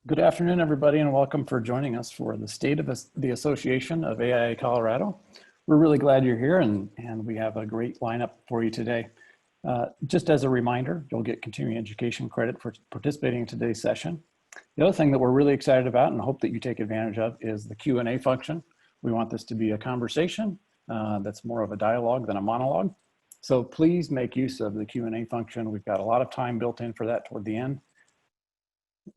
Good afternoon, everybody, and welcome for joining us for the State of the Association of AIA Colorado. We're really glad you're here, and we have a great lineup for you today. Just as a reminder, you'll get continuing education credit for participating in today's session. The other thing that we're really excited about and hope that you take advantage of is the Q&A function. We want this to be a conversation that's more of a dialogue than a monologue. So please make use of the Q&A function. We've got a lot of time built in for that toward the end.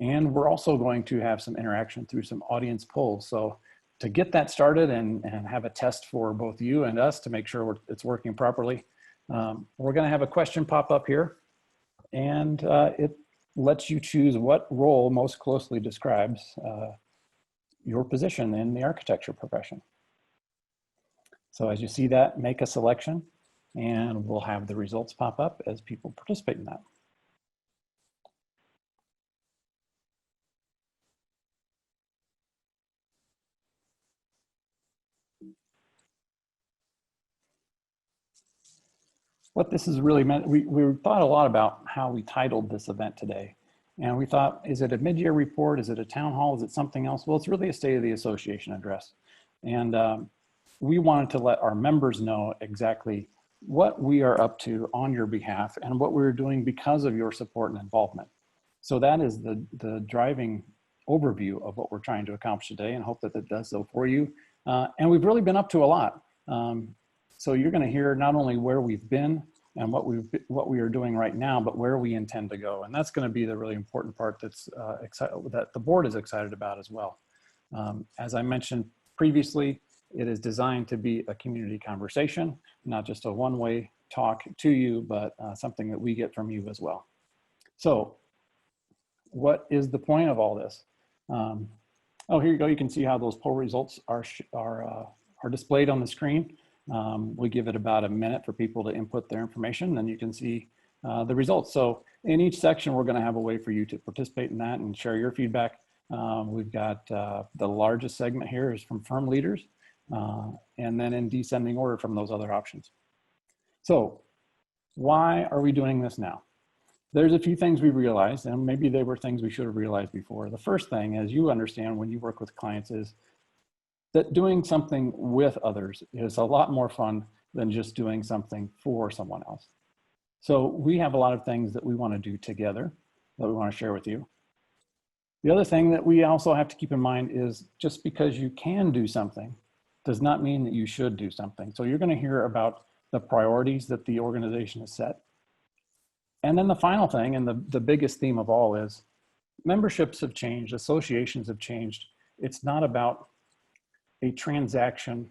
And we're also going to have some interaction through some audience polls. So to get that started and have a test for both you and us to make sure it's working properly, we're going to have a question pop up here. And it lets you choose what role most closely describes your position in the architecture profession. So as you see that, make a selection, and we'll have the results pop up as people participate in that. What this has really meant, we thought a lot about how we titled this event today. And we thought, is it a mid-year report? Is it a town hall? Is it something else? Well, it's really a State of the Association address. And we wanted to let our members know exactly what we are up to on your behalf and what we're doing because of your support and involvement. So that is the driving overview of what we're trying to accomplish today, and hope that that does so for you. And we've really been up to a lot. So you're going to hear not only where we've been and what we are doing right now, but where we intend to go. And that's going to be the really important part that the board is excited about as well. As I mentioned previously, it is designed to be a community conversation, not just a one-way talk to you, but something that we get from you as well. So what is the point of all this? Oh, here you go. You can see how those poll results are displayed on the screen. We give it about a minute for people to input their information, then you can see the results. So in each section, we're going to have a way for you to participate in that and share your feedback. We've got the largest segment here is from firm leaders, and then in descending order from those other options. So why are we doing this now? There's a few things we realized, and maybe they were things we should have realized before. The first thing, as you understand when you work with clients, is that doing something with others is a lot more fun than just doing something for someone else. So we have a lot of things that we want to do together that we want to share with you. The other thing that we also have to keep in mind is just because you can do something does not mean that you should do something. So you're going to hear about the priorities that the organization has set. And then the final thing, and the biggest theme of all, is memberships have changed, associations have changed. It's not about a transaction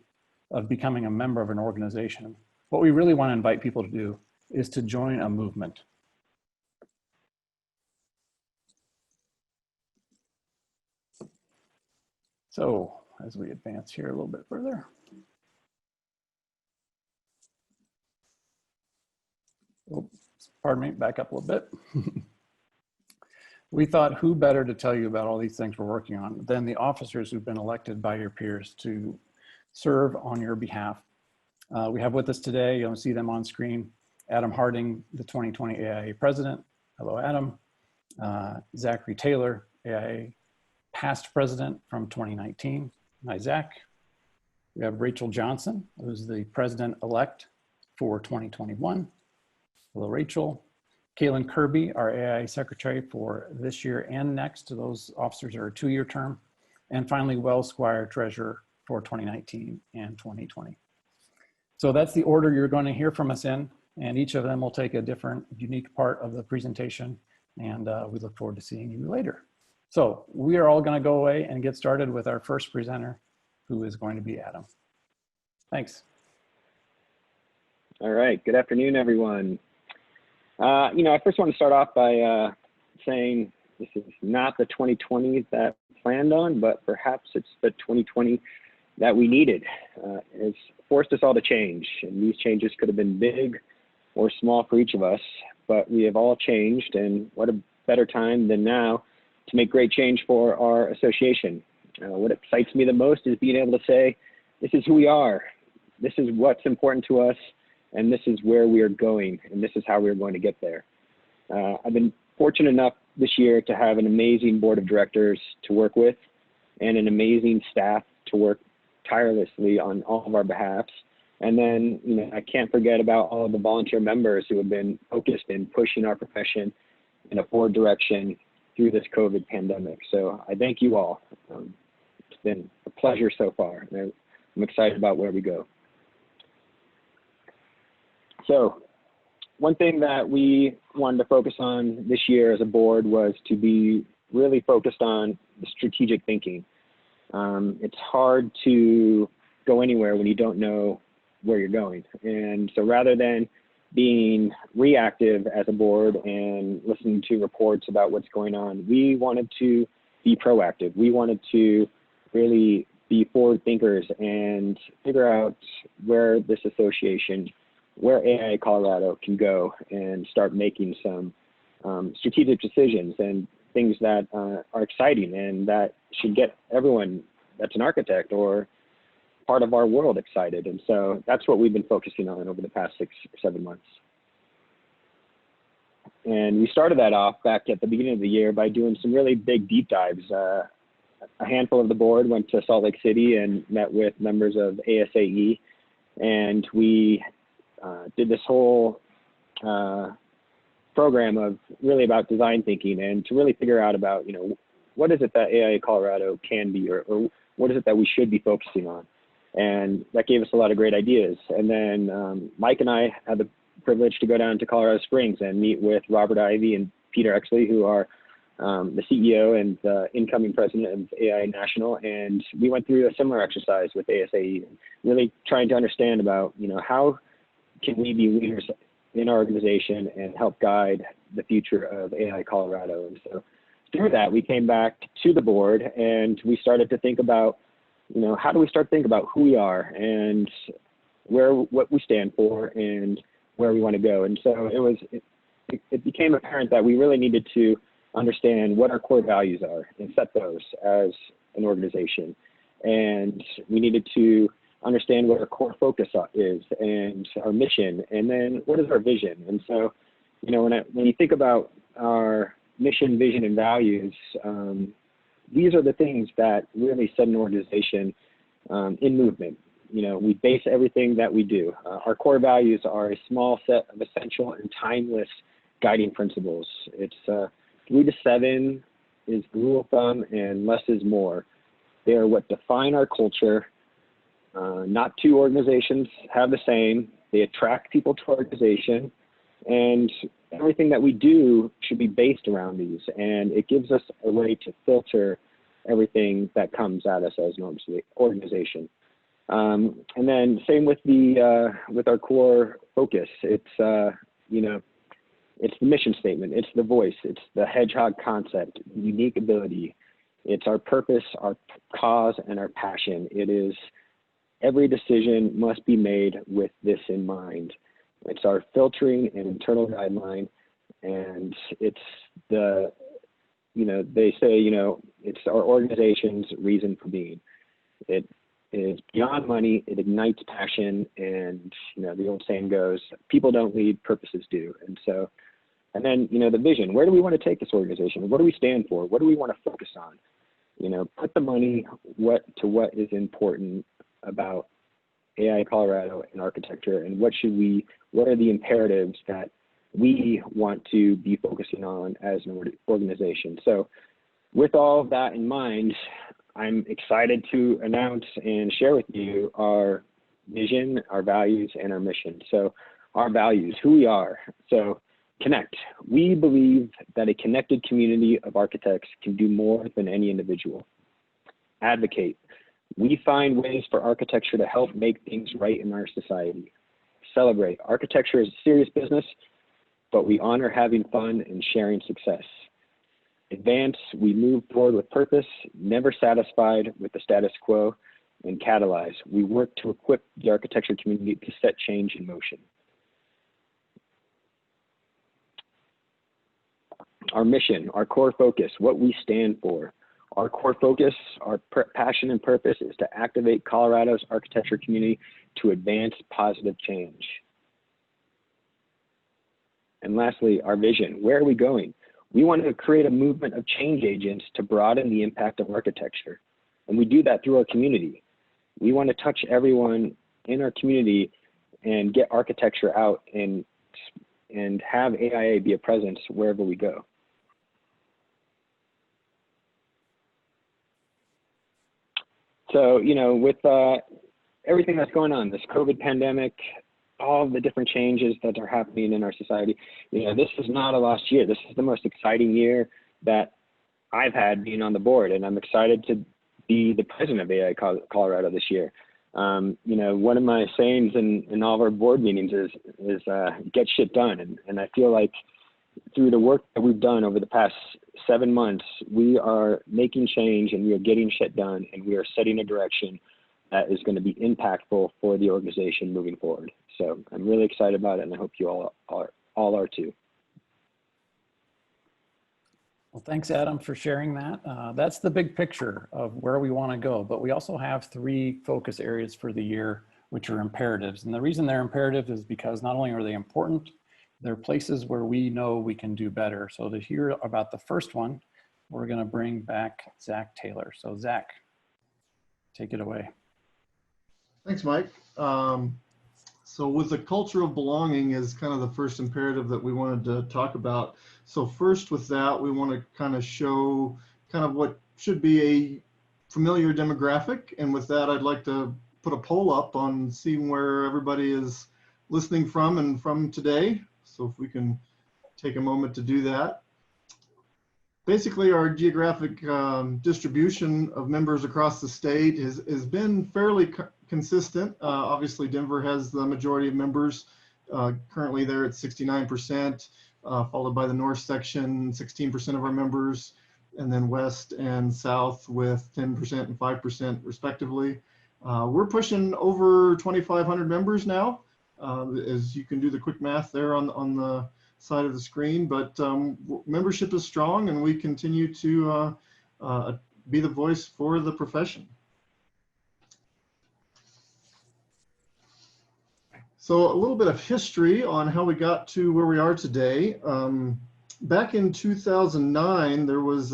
of becoming a member of an organization. What we really want to invite people to do is to join a movement. So as we advance here a little bit further. Oh, pardon me, back up a little bit. We thought, who better to tell you about all these things we're working on than the officers who've been elected by your peers to serve on your behalf. We have with us today, you'll see them on screen, Adam Harding, the 2020 AIA president. Hello, Adam. Zachary Taylor, AIA past president from 2019. Hi, Zach. We have Rachel Johnson, who's the president-elect for 2021. Hello, Rachel. Kaylin Kirby, our AIA secretary for this year and next. Those officers are a 2-year term. And finally, Wells Squire, treasurer for 2019 and 2020. So that's the order you're going to hear from us in, and each of them will take a different, unique part of the presentation, and we look forward to seeing you later. So we are all going to go away and get started with our first presenter, who is going to be Adam. Thanks. All right, good afternoon, everyone. I first want to start off by saying this is not the 2020 that we planned on, but perhaps it's the 2020 that we needed. It's forced us all to change, and these changes could have been big or small for each of us, but we have all changed, and what a better time than now to make great change for our association. What excites me the most is being able to say, this is who we are, this is what's important to us, and this is where we are going, and this is how we're going to get there. I've been fortunate enough this year to have an amazing board of directors to work with and an amazing staff to work tirelessly on all of our behalfs. And then, you know, I can't forget about all of the volunteer members who have been focused in pushing our profession in a forward direction through this COVID pandemic. So I thank you all. It's been a pleasure so far, and I'm excited about where we go. So one thing that we wanted to focus on this year as a board was to be really focused on the strategic thinking. It's hard to go anywhere when you don't know where you're going. And so rather than being reactive as a board and listening to reports about what's going on, we wanted to be proactive. We wanted to really be forward thinkers and figure out where this association, where AIA Colorado can go and start making some strategic decisions and things that are exciting and that should get everyone that's an architect or part of our world excited. And so that's what we've been focusing on over the past 6 or 7 months. And we started that off back at the beginning of the year by doing some really big deep dives. A handful of the board went to Salt Lake City and met with members of ASAE, and we did this whole program of really about design thinking and to really figure out about, you know, what is it that AIA Colorado can be, or what is it that we should be focusing on? And that gave us a lot of great ideas. And then Mike and I had the privilege to go down to Colorado Springs and meet with Robert Ivy and Peter Exley, who are the CEO and the incoming president of AIA National. And we went through a similar exercise with ASAE, really trying to understand about, you know, how can we be leaders in our organization and help guide the future of AIA Colorado. And so through that, we came back to the board and we started to think about, you know, how do we start to think about who we are and what we stand for and where we want to go. And so it became apparent that we really needed to understand what our core values are and set those as an organization. And we needed to understand what our core focus is and our mission, and then what is our vision. And so, you know, when you think about our mission, vision, and values, these are the things that really set an organization in movement. You know, we base everything that we do. Our core values are a small set of essential and timeless guiding principles. It's 3 to 7 is the rule of thumb, and less is more. They are what define our culture. Not two organizations have the same. They attract people to our organization, and everything that we do should be based around these. And it gives us a way to filter everything that comes at us as an organization. And then same with with our core focus. It's you know, it's the mission statement. It's the voice. It's the hedgehog concept, unique ability. It's our purpose, our cause, and our passion. It is every decision must be made with this in mind. It's our filtering and internal guideline, and it's the, you know, they say, you know, it's our organization's reason for being. It is beyond money, it ignites passion, and, you know, the old saying goes, people don't lead, purposes do. And so, and then, you know, the vision, where do we want to take this organization? What do we stand for? What do we want to focus on? You know, put the money to what is important about AIA Colorado and architecture, and what are the imperatives that we want to be focusing on as an organization. So with all of that in mind, I'm excited to announce and share with you our vision, our values, and our mission. So our values, who we are. So connect. We believe that a connected community of architects can do more than any individual. Advocate. We find ways for architecture to help make things right in our society. Celebrate. Architecture is a serious business, but we honor having fun and sharing success. Advance. We move forward with purpose, never satisfied with the status quo. And catalyze. We work to equip the architecture community to set change in motion. Our mission, our core focus, what we stand for. Our core focus, our passion and purpose is to activate Colorado's architecture community to advance positive change. And lastly, our vision. Where are we going? We want to create a movement of change agents to broaden the impact of architecture. And we do that through our community. We want to touch everyone in our community and get architecture out and have AIA be a presence wherever we go. So, you know, with everything that's going on, this COVID pandemic, all the different changes that are happening in our society, you know, this is not a lost year. This is the most exciting year that I've had being on the board, and I'm excited to be the president of AIA Colorado this year. You know, one of my sayings in all of our board meetings is get shit done. And I feel like through the work that we've done over the past 7 months, we are making change and we are getting shit done, and we are setting a direction that is going to be impactful for the organization moving forward. So I'm really excited about it, and I hope you all are too. Well, thanks, Adam, for sharing that. That's the big picture of where we want to go, but we also have 3 focus areas for the year, which are imperatives. And the reason they're imperative is because not only are they important, they're places where we know we can do better. So to hear about the first one, we're going to bring back Zach Taylor. So Zach, take it away. Thanks, Mike. So with the culture of belonging is kind of the first imperative that we wanted to talk about. So first with that, we want to kind of show kind of what should be a familiar demographic. And with that, I'd like to put a poll up on seeing where everybody is listening from today. So if we can take a moment to do that. Basically, our geographic distribution of members across the state has been fairly consistent. Obviously, Denver has the majority of members. Currently, they're at 69%, followed by the north section, 16% of our members, and then west and south with 10% and 5% respectively. We're pushing over 2,500 members now, as you can do the quick math there on the side of the screen, but membership is strong, and we continue to be the voice for the profession. So a little bit of history on how we got to where we are today. Back in 2009, there was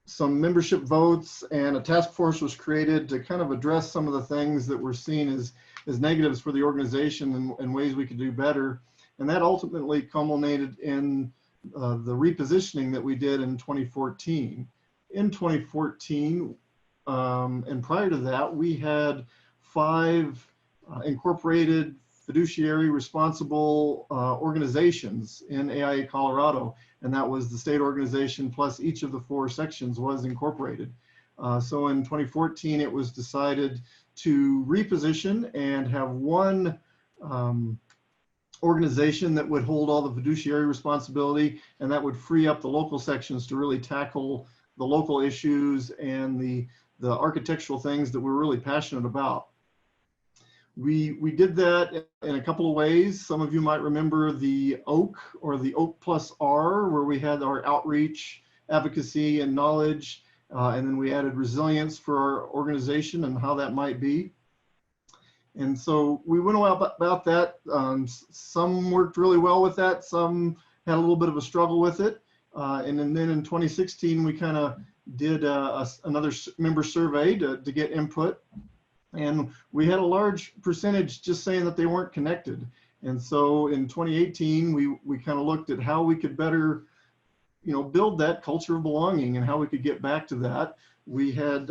some membership votes, and a task force was created to kind of address some of the things that were seen as negatives for the organization and ways we could do better. And that ultimately culminated in the repositioning that we did in 2014. In 2014, and prior to that, we had 5 incorporated fiduciary responsible organizations in AIA Colorado. And that was the state organization plus each of the 4 sections was incorporated. So in 2014, it was decided to reposition and have one organization that would hold all the fiduciary responsibility, and that would free up the local sections to really tackle the local issues and the architectural things that we're really passionate about. We did that in a couple of ways. Some of you might remember the OAK, or the OAK plus R, where we had our outreach, advocacy, and knowledge, and then we added resilience for our organization and how that might be. And so we went about that. Some worked really well with that. Some had a little bit of a struggle with it. And then in 2016, we kind of did another member survey to get input. And we had a large percentage just saying that they weren't connected. And so in 2018, we kind of looked at how we could better, build that culture of belonging and how we could get back to that. We had,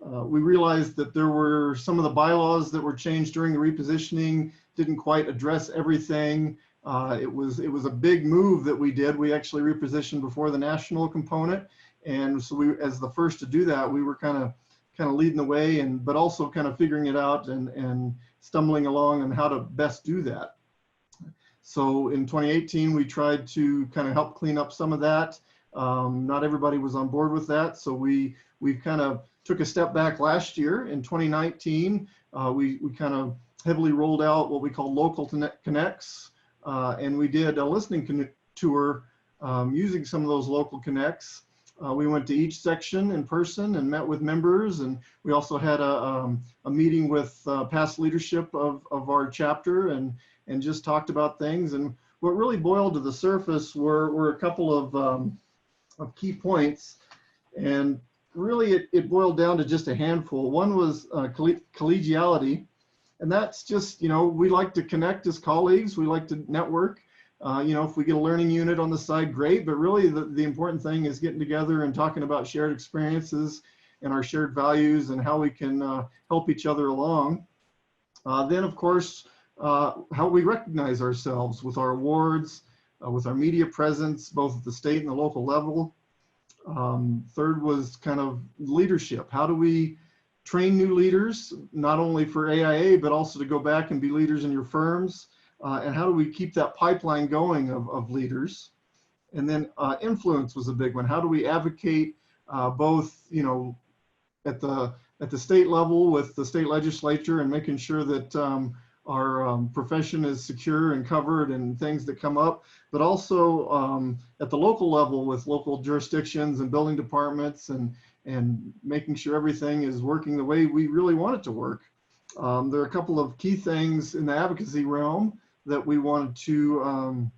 we realized that there were some of the bylaws that were changed during the repositioning didn't quite address everything. It was a big move that we did. We actually repositioned before the national component. And so we, as the first to do that, we were kind of leading the way, but also kind of figuring it out and stumbling along on how to best do that. So in 2018, we tried to kind of help clean up some of that. Not everybody was on board with that. So we kind of took a step back last year. In 2019, we kind of heavily rolled out what we call local connects. And we did a listening tour using some of those local connects. We went to each section in person and met with members, and we also had a meeting with past leadership of our chapter and just talked about things. And what really boiled to the surface were a couple of key points, and really it boiled down to just a handful. One was collegiality, and that's just, we like to connect as colleagues, we like to network. If we get a learning unit on the side, great, but really the important thing is getting together and talking about shared experiences and our shared values and how we can help each other along. Then, of course, how we recognize ourselves with our awards, with our media presence, both at the state and the local level. Third was kind of leadership. How do we train new leaders, not only for AIA, but also to go back and be leaders in your firms? And how do we keep that pipeline going of leaders? And then influence was a big one. How do we advocate both, at the state level with the state legislature and making sure that our profession is secure and covered and things that come up, but also at the local level with local jurisdictions and building departments and making sure everything is working the way we really want it to work. There are a couple of key things in the advocacy realm that we wanted to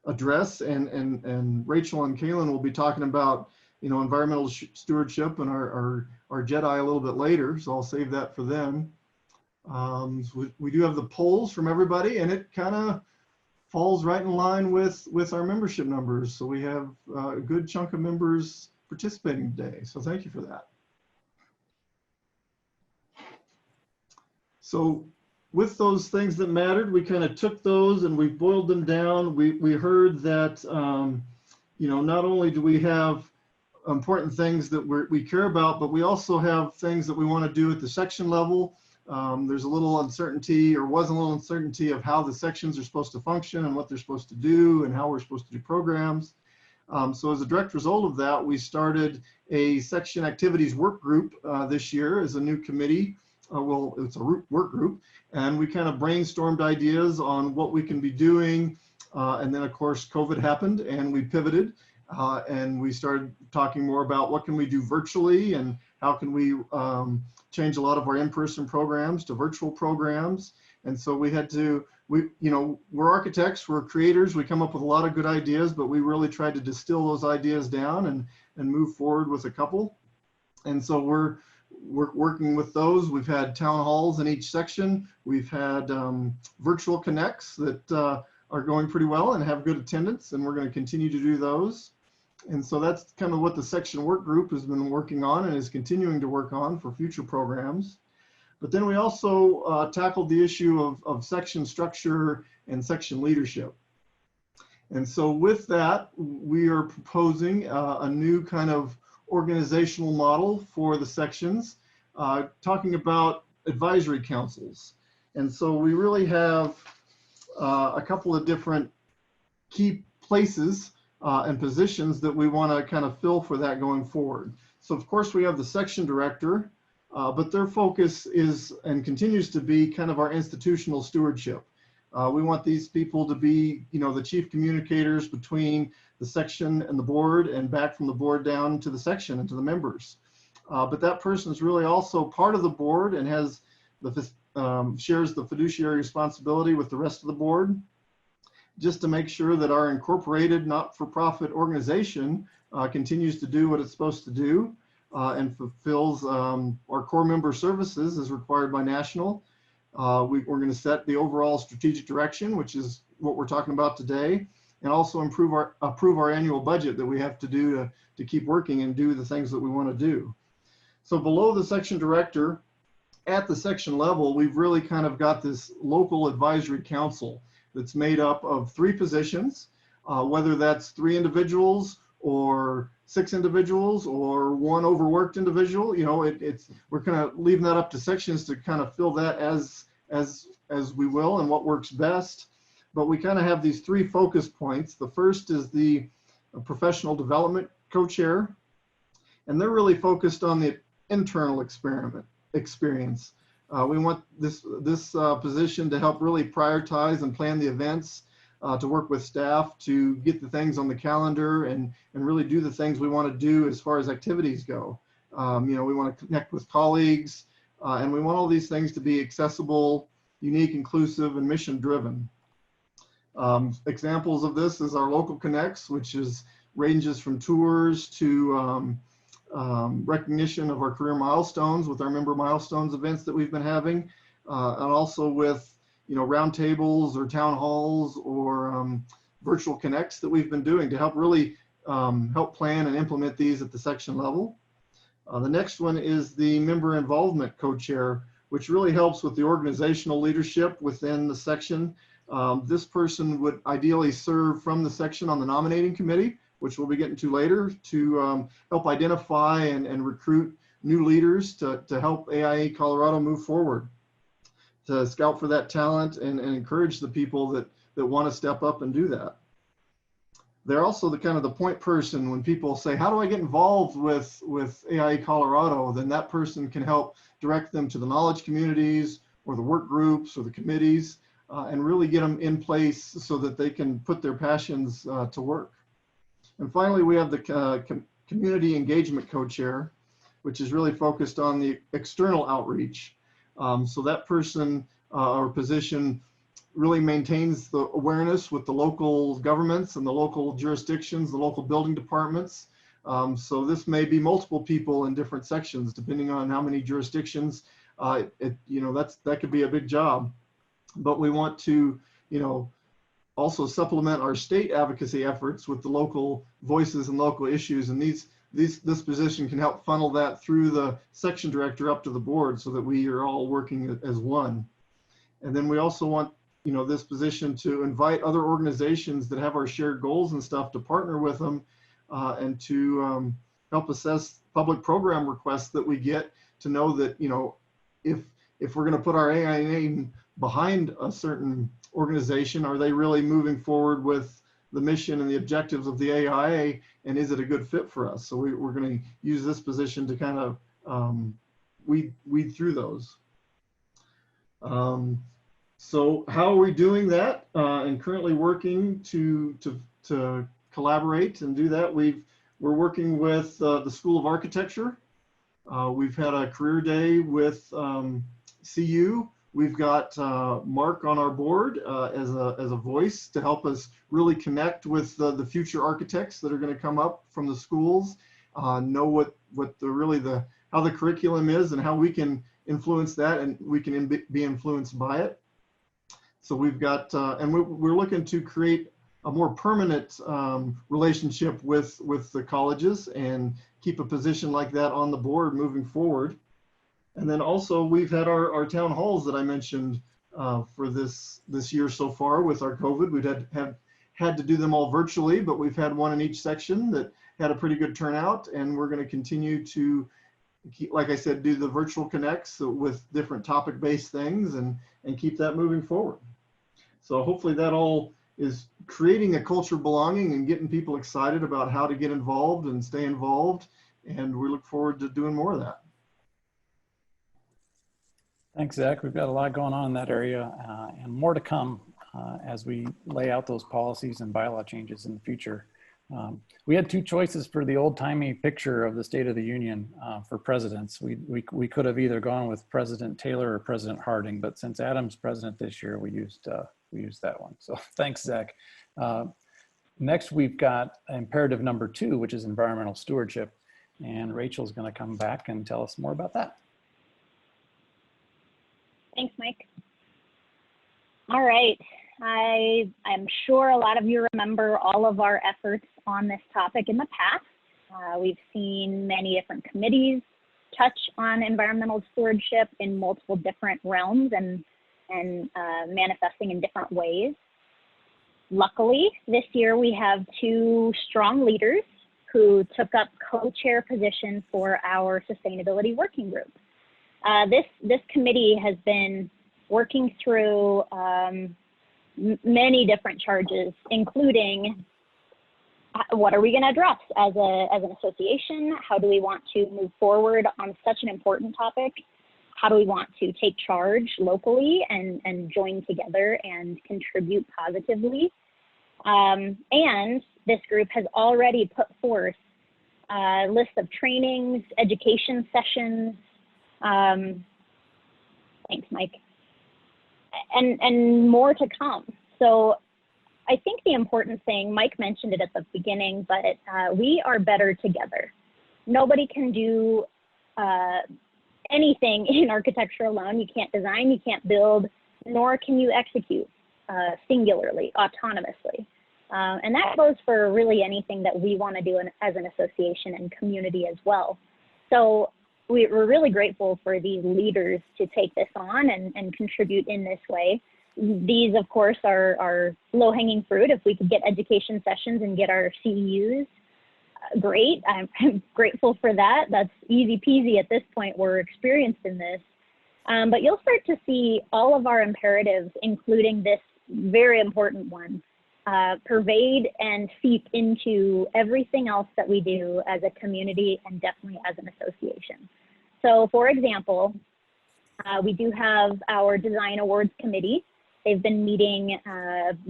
address, and Rachel and Kaylin will be talking about environmental stewardship and our Jedi a little bit later, so I'll save that for them. So we do have the polls from everybody, and it kind of falls right in line with our membership numbers. So we have a good chunk of members participating today. So thank you for that. So with those things that mattered, we kind of took those and we boiled them down. We heard that, not only do we have important things that we care about, but we also have things that we want to do at the section level. There's a little uncertainty, or was a little uncertainty, of how the sections are supposed to function and what they're supposed to do and how we're supposed to do programs. So as a direct result of that, we started a section activities work group this year as a new committee. Well, it's a work group, and we kind of brainstormed ideas on what we can be doing. And then of course, COVID happened and we pivoted and we started talking more about what can we do virtually and how can we change a lot of our in-person programs to virtual programs. And so we had to, we're architects, we're creators, we come up with a lot of good ideas, but we really tried to distill those ideas down and move forward with a couple. And so we're working with those. We've had town halls in each section. We've had virtual connects that are going pretty well and have good attendance, and we're going to continue to do those. And so that's kind of what the section work group has been working on and is continuing to work on for future programs. But then we also tackled the issue of section structure and section leadership. And so with that, we are proposing a new kind of organizational model for the sections, talking about advisory councils. And so we really have a couple of different key places and positions that we want to kind of fill for that going forward. So of course we have the section director, but their focus is and continues to be kind of our institutional stewardship. We want these people to be, the chief communicators between the section and the board, and back from the board down to the section and to the members. But that person is really also part of the board and has shares the fiduciary responsibility with the rest of the board, just to make sure that our incorporated not-for-profit organization continues to do what it's supposed to do and fulfills our core member services as required by national. We're going to set the overall strategic direction, which is what we're talking about today, and also approve our annual budget that we have to do to keep working and do the things that we want to do. So below the section director, at the section level, we've really kind of got this local advisory council that's made up of 3 positions, whether that's 3 individuals or 6 individuals or 1 overworked individual. We're kind of leaving that up to sections to kind of fill that as we will and what works best. But we kind of have these 3 focus points. The first is the professional development co-chair, and they're really focused on the internal experience. We want this position to help really prioritize and plan the events, to work with staff to get the things on the calendar and really do the things we want to do as far as activities go. We want to connect with colleagues, and we want all these things to be accessible, unique, inclusive, and mission driven. Examples of this is our local connects, which ranges from tours to recognition of our career milestones with our member milestones events that we've been having, and also with, you know, roundtables or town halls or virtual connects that we've been doing to help really help plan and implement these at the section level. The next one is the member involvement co-chair, which really helps with the organizational leadership within the section. This person would ideally serve from the section on the nominating committee, which we'll be getting to later, to help identify and recruit new leaders to help AIA Colorado move forward, to scout for that talent and encourage the people that want to step up and do that. They're also the kind of the point person when people say, how do I get involved with AIA Colorado? Then that person can help direct them to the knowledge communities or the work groups or the committees, and really get them in place so that they can put their passions to work. And finally, we have the community engagement co-chair, which is really focused on the external outreach. So that person or position really maintains the awareness with the local governments and the local jurisdictions, the local building departments. So this may be multiple people in different sections, depending on how many jurisdictions. You know, that could be a big job. But we want to, you know, also supplement our state advocacy efforts with the local voices and local issues. And this position can help funnel that through the section director up to the board so that we are all working as one. And then we also want, you know, this position to invite other organizations that have our shared goals and stuff to partner with them and to help assess public program requests that we get, to know that, you know, if we're going to put our AIA name behind a certain organization, are they really moving forward with the mission and the objectives of the AIA, and is it a good fit for us? So we're going to use this position to kind of weed through those. So how are we doing that? And currently working to collaborate and do that. We're working with the School of Architecture. We've had a career day with CU. We've got Mark on our board as a voice to help us really connect with the future architects that are going to come up from the schools, know what how the curriculum is and how we can influence that, and we can be influenced by it. So we've got, and we're looking to create a more permanent relationship with the colleges and keep a position like that on the board moving forward. And then also we've had our town halls that I mentioned for this year so far with our COVID. We've had to do them all virtually, but we've had one in each section that had a pretty good turnout, and we're going to continue to like I said, do the virtual connects with different topic-based things and keep that moving forward. So hopefully that all is creating a culture of belonging and getting people excited about how to get involved and stay involved. And we look forward to doing more of that. Thanks, Zach. We've got a lot going on in that area and more to come as we lay out those policies and bylaw changes in the future. We had two choices for the old-timey picture of the State of the Union for presidents. We could have either gone with President Taylor or President Harding, but since Adam's president this year, we used that one. So thanks, Zach. Next, we've got imperative number 2, which is environmental stewardship. And Rachel's going to come back and tell us more about that. Thanks, Mike. All right. I'm sure a lot of you remember all of our efforts on this topic in the past. We've seen many different committees touch on environmental stewardship in multiple different realms and manifesting in different ways. Luckily, this year we have 2 strong leaders who took up co-chair position for our sustainability working group. This committee has been working through many different charges, including what are we going to address as an association? How do we want to move forward on such an important topic? How do we want to take charge locally and join together and contribute positively? And this group has already put forth a list of trainings, education sessions. Thanks, Mike. And more to come. So I think the important thing, Mike mentioned it at the beginning, but we are better together. Nobody can do anything in architecture alone. You can't design, you can't build, nor can you execute singularly, autonomously. And that goes for really anything that we want to do as an association and community as well. So we're really grateful for these leaders to take this on and contribute in this way. These, of course, are low-hanging fruit. If we could get education sessions and get our CEUs, great. I'm grateful for that. That's easy peasy at this point. We're experienced in this. But you'll start to see all of our imperatives, including this very important one, pervade and seep into everything else that we do as a community and definitely as an association. So for example, we do have our Design Awards Committee. They've been meeting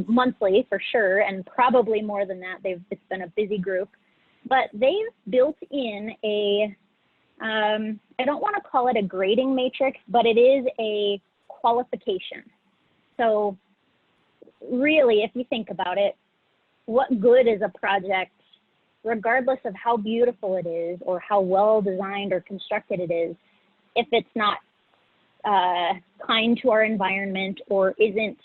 monthly for sure, and probably more than that. It's been a busy group, but they've built in a, I don't want to call it a grading matrix, but it is a qualification. So really, if you think about it, what good is a project, regardless of how beautiful it is or how well designed or constructed it is, if it's not kind to our environment or isn't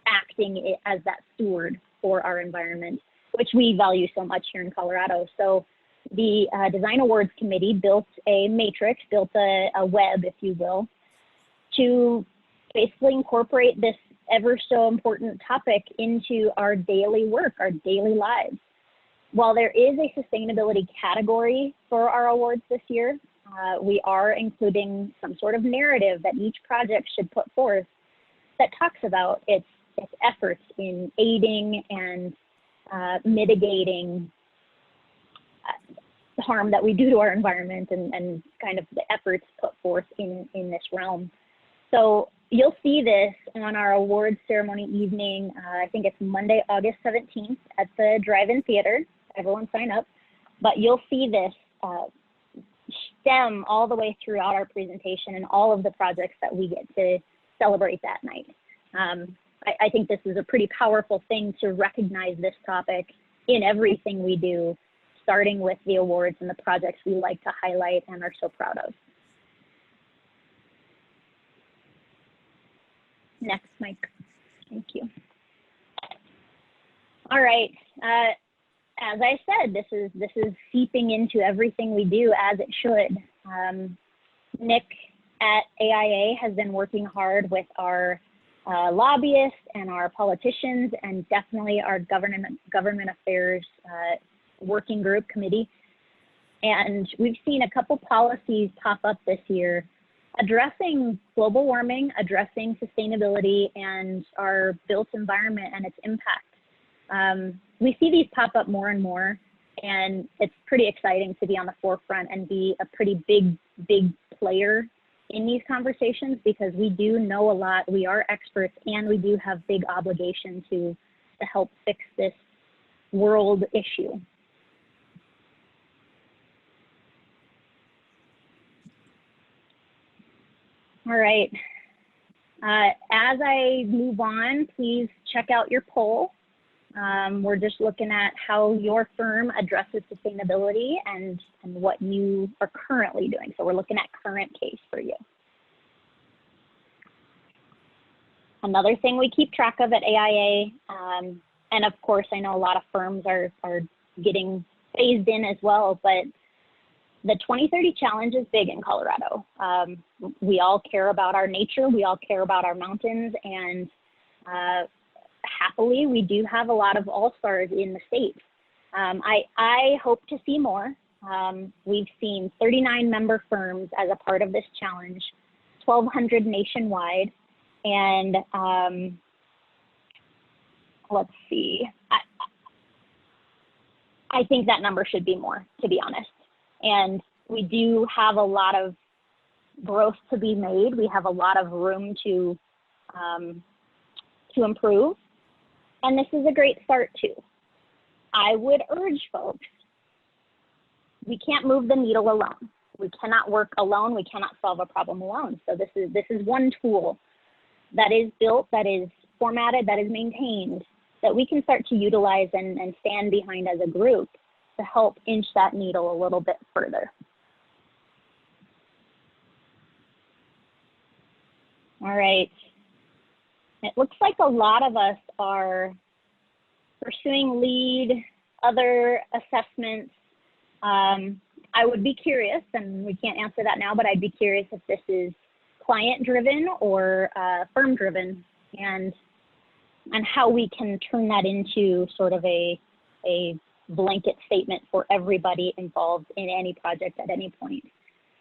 acting as that steward for our environment, which we value so much here in Colorado. So the Design Awards Committee built a matrix, built a web, if you will, to basically incorporate this ever so important topic into our daily work, our daily lives. While there is a sustainability category for our awards this year, we are including some sort of narrative that each project should put forth that talks about its efforts in aiding and mitigating the harm that we do to our environment and kind of the efforts put forth in this realm. So you'll see this on our awards ceremony evening. I think it's Monday, August 17th at the Drive-In Theater. Everyone sign up. But you'll see this stem all the way throughout our presentation and all of the projects that we get to celebrate that night. I think this is a pretty powerful thing to recognize this topic in everything we do, starting with the awards and the projects we like to highlight and are so proud of. Next, Mike. Thank you. All right. As I said, this is seeping into everything we do as it should. Nick at AIA has been working hard with our lobbyists and our politicians and definitely our government affairs working group committee. And we've seen a couple policies pop up this year addressing global warming, addressing sustainability and our built environment and its impact. We see these pop up more and more, and it's pretty exciting to be on the forefront and be a pretty big player in these conversations because we do know a lot, we are experts, and we do have big obligation to help fix this world issue. All right, as I move on, please check out your poll. We're just looking at how your firm addresses sustainability and what you are currently doing. So we're looking at current case for you. Another thing we keep track of at AIA, and of course I know a lot of firms are getting phased in as well, but the 2030 challenge is big in Colorado. We all care about our nature, we all care about our mountains, and happily, we do have a lot of all-stars in the state. I hope to see more. We've seen 39 member firms as a part of this challenge, 1,200 nationwide, and let's see. I think that number should be more, to be honest. And we do have a lot of growth to be made. We have a lot of room to improve. And this is a great start too. I would urge folks, we can't move the needle alone. We cannot work alone. We cannot solve a problem alone. So this is one tool that is built, that is formatted, that is maintained that we can start to utilize and stand behind as a group to help inch that needle a little bit further. All right. It looks like a lot of us are pursuing LEED, other assessments. I would be curious, and we can't answer that now, but I'd be curious if this is client-driven or firm-driven, and how we can turn that into sort of a blanket statement for everybody involved in any project at any point.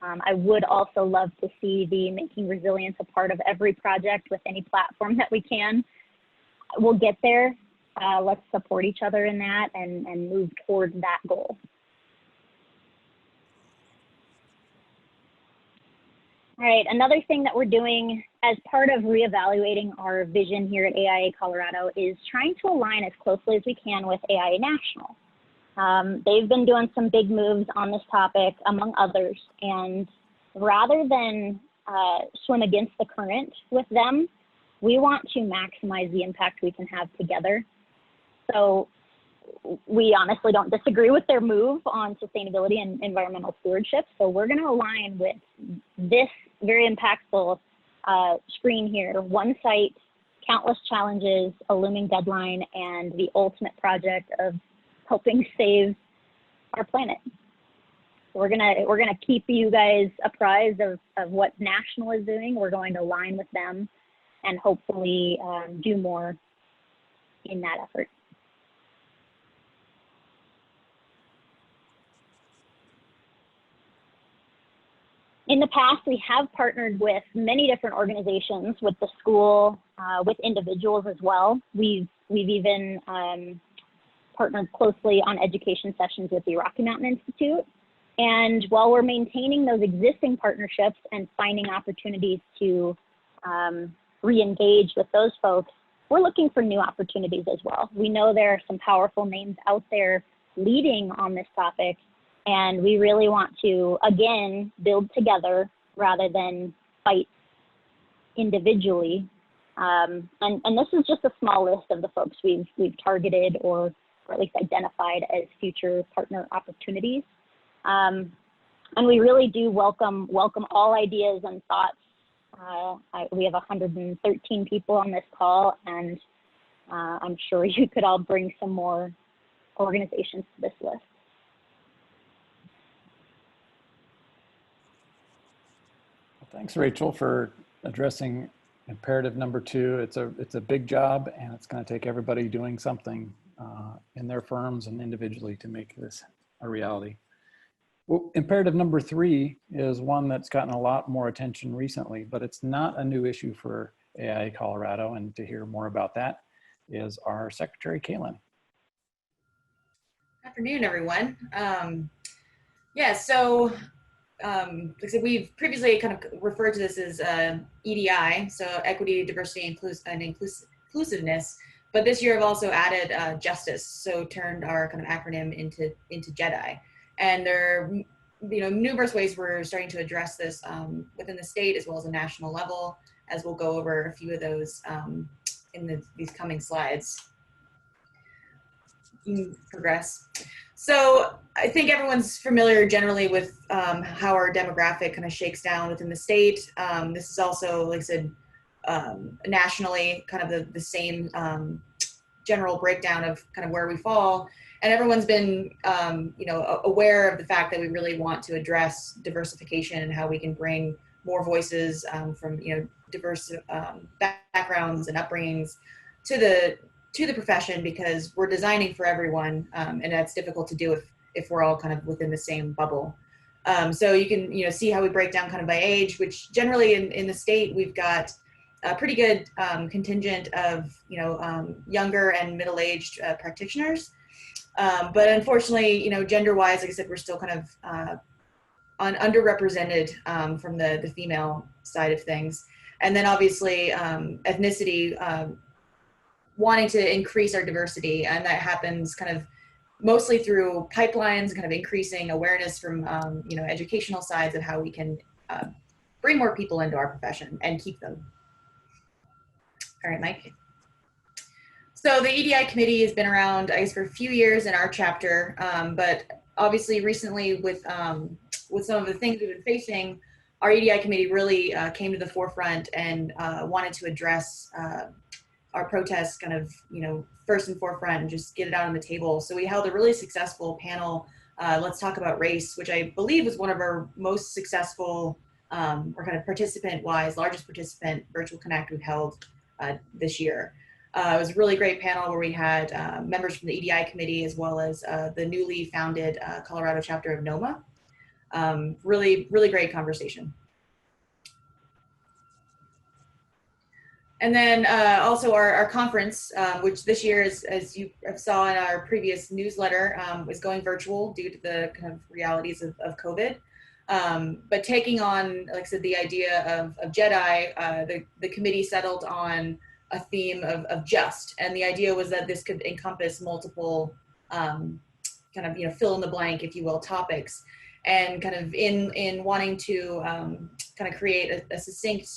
I would also love to see the making resilience a part of every project with any platform that we can. We'll get there. Let's support each other in that and move toward that goal. All right, another thing that we're doing as part of reevaluating our vision here at AIA Colorado is trying to align as closely as we can with AIA National. They've been doing some big moves on this topic, among others, and rather than swim against the current with them, we want to maximize the impact we can have together. So we honestly don't disagree with their move on sustainability and environmental stewardship. So we're going to align with this very impactful screen here: one site, countless challenges, a looming deadline, and the ultimate project of helping save our planet. We're gonna keep you guys apprised of what National is doing. We're going to align with them and hopefully do more in that effort. In the past, we have partnered with many different organizations, with the school, with individuals as well. We've even partnered closely on education sessions with the Rocky Mountain Institute. And while we're maintaining those existing partnerships and finding opportunities to re-engage with those folks, we're looking for new opportunities as well. We know there are some powerful names out there leading on this topic, and we really want to, again, build together rather than fight individually. And this is just a small list of the folks we've targeted or at least identified as future partner opportunities. And we really do welcome all ideas and thoughts. We have 113 people on this call, and I'm sure you could all bring some more organizations to this list. Thanks, Rachel, for addressing imperative number 2. It's a big job, and it's going to take everybody doing something in their firms and individually to make this a reality. Well, imperative number 3 is one that's gotten a lot more attention recently, but it's not a new issue for AIA Colorado. And to hear more about that is our Secretary, Kaylin. Afternoon, everyone. Yeah, so like I said, we've previously kind of referred to this as EDI, so equity, diversity, and inclusiveness. But this year I've also added justice, so turned our kind of acronym into JEDI. And there are, numerous ways we're starting to address this within the state as well as a national level, as we'll go over a few of those in these coming slides. Progress. So I think everyone's familiar generally with how our demographic kind of shakes down within the state. This is also, like I said, nationally kind of the same general breakdown of kind of where we fall. And everyone's been, aware of the fact that we really want to address diversification and how we can bring more voices from, diverse backgrounds and upbringings to the profession, because we're designing for everyone, and that's difficult to do if we're all kind of within the same bubble. So you can, see how we break down kind of by age, which generally in the state we've got a pretty good contingent of, younger and middle-aged practitioners. But unfortunately, gender-wise, like I said, we're still kind of underrepresented from the female side of things. And then obviously ethnicity, wanting to increase our diversity, and that happens kind of mostly through pipelines, kind of increasing awareness from, educational sides of how we can bring more people into our profession and keep them. All right, Mike. So the EDI committee has been around, I guess, for a few years in our chapter, but obviously recently with some of the things we've been facing, our EDI committee really came to the forefront and wanted to address our protests kind of, first and forefront and just get it out on the table. So we held a really successful panel, Let's Talk About Race, which I believe was one of our most successful or kind of participant-wise, largest participant virtual connect we've held this year. It was a really great panel where we had members from the EDI committee as well as the newly founded Colorado chapter of NOMA. Really, really great conversation. And then also our conference, which this year, as you saw in our previous newsletter, is going virtual due to the kind of realities of COVID. But taking on, like I said, the idea of JEDI, the committee settled on a theme of just, and the idea was that this could encompass multiple kind of, fill in the blank, if you will, topics, and kind of in wanting to kind of create a succinct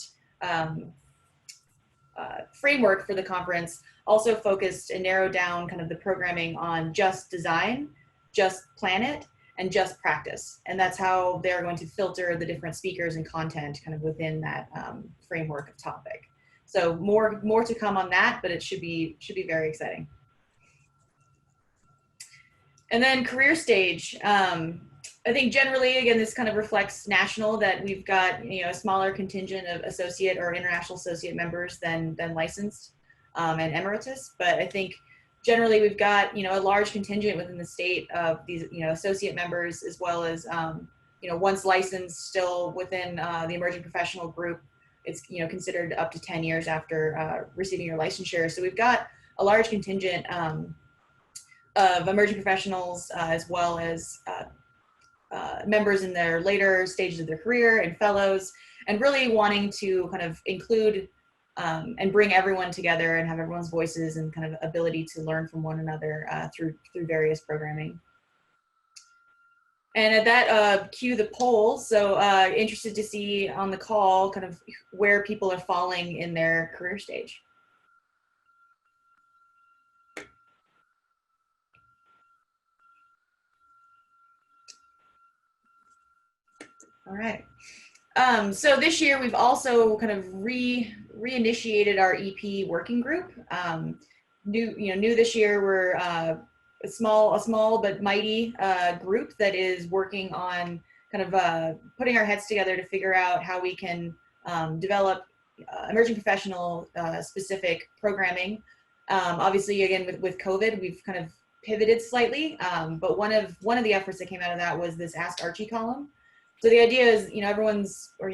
framework for the conference, also focused and narrowed down kind of the programming on just design, just planet, and just practice. And that's how they're going to filter the different speakers and content kind of within that framework of topic. So more to come on that, but it should be very exciting. And then career stage. I think generally, again, this kind of reflects national, that we've got, a smaller contingent of associate or international associate members than licensed and emeritus. But I think generally we've got, a large contingent within the state of these, associate members, as well as, once licensed, still within the emerging professional group, it's, considered up to 10 years after receiving your licensure. So we've got a large contingent of emerging professionals, as well as members in their later stages of their career and fellows, and really wanting to kind of include and bring everyone together and have everyone's voices and kind of ability to learn from one another through various programming. And at that, cue the poll. So interested to see on the call kind of where people are falling in their career stage. All right. So this year we've also kind of reinitiated our EP working group. New this year, we're a small but mighty group that is working on kind of putting our heads together to figure out how we can develop emerging professional specific programming. Obviously, again, with COVID, we've kind of pivoted slightly, but one of the efforts that came out of that was this Ask Archie column. So the idea is, everyone's, or,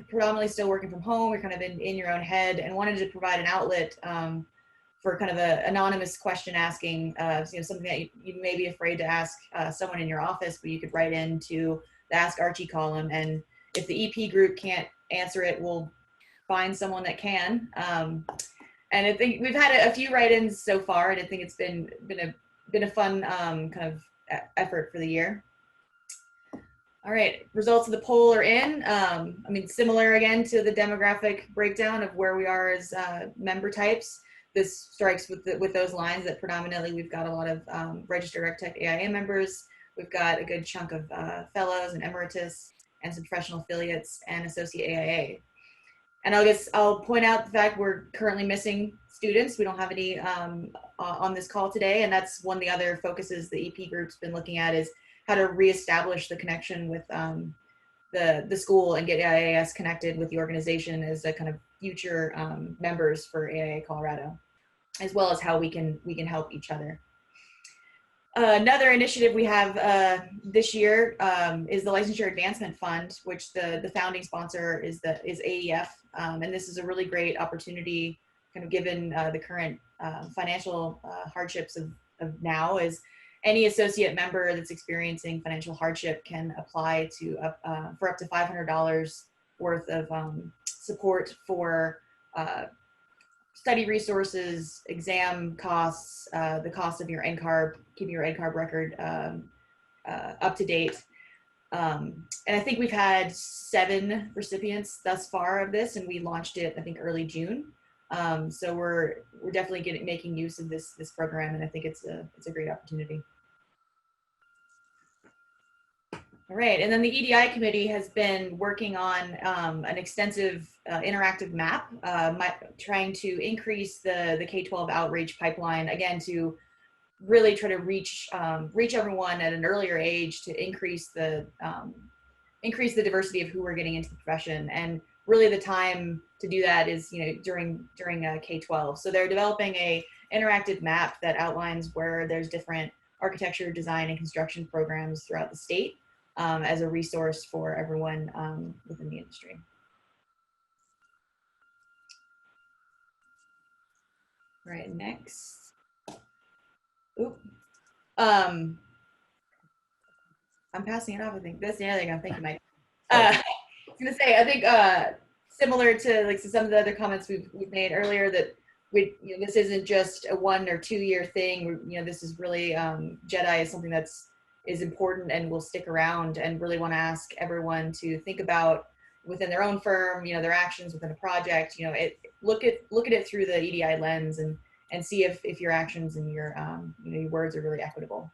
predominantly still working from home, or kind of in your own head, and wanted to provide an outlet for kind of an anonymous question asking, something that you may be afraid to ask someone in your office, but you could write into the Ask Archie column. And if the EP group can't answer it, we'll find someone that can. And I think we've had a few write-ins so far, and I think it's been a fun kind of effort for the year. All right, results of the poll are in. Similar again to the demographic breakdown of where we are as member types. This strikes with those lines that predominantly we've got a lot of registered architect AIA members. We've got a good chunk of fellows and emeritus and some professional affiliates and associate AIA. And I'll point out the fact we're currently missing students. We don't have any on this call today, and that's one of the other focuses the EP group's been looking at, is how to reestablish the connection with the school and get AIAS connected with the organization as a kind of future members for AIA Colorado, as well as how we can help each other. Another initiative we have this year is the Licensure Advancement Fund, which the founding sponsor is AEF, and this is a really great opportunity, kind of given the current financial hardships of now, is any associate member that's experiencing financial hardship can apply to for up to $500 worth of support for study resources, exam costs, the cost of your NCARB, keeping your NCARB record up to date. And I think we've had 7 recipients thus far of this, and we launched it, I think, early June. So we're definitely making use of this program, and I think it's a great opportunity. All right, and then the EDI committee has been working on an extensive interactive map, trying to increase the K-12 outreach pipeline, again, to really try to reach everyone at an earlier age, to increase the diversity of who we're getting into the profession. And really the time to do that is, during K-12. So they're developing a interactive map that outlines where there's different architecture, design, and construction programs throughout the state, as a resource for everyone within the industry. All right, next. Oop. I'm passing it off, I think. There you go. Thank you, Mike. I was gonna say, I think similar to some of the other comments we've made earlier, that this isn't just a 1 or 2 year thing. This is really JEDI is something is important and will stick around, and really want to ask everyone to think about within their own firm, their actions within a project. Look at it through the EDI lens, and see if your actions and your your words are really equitable.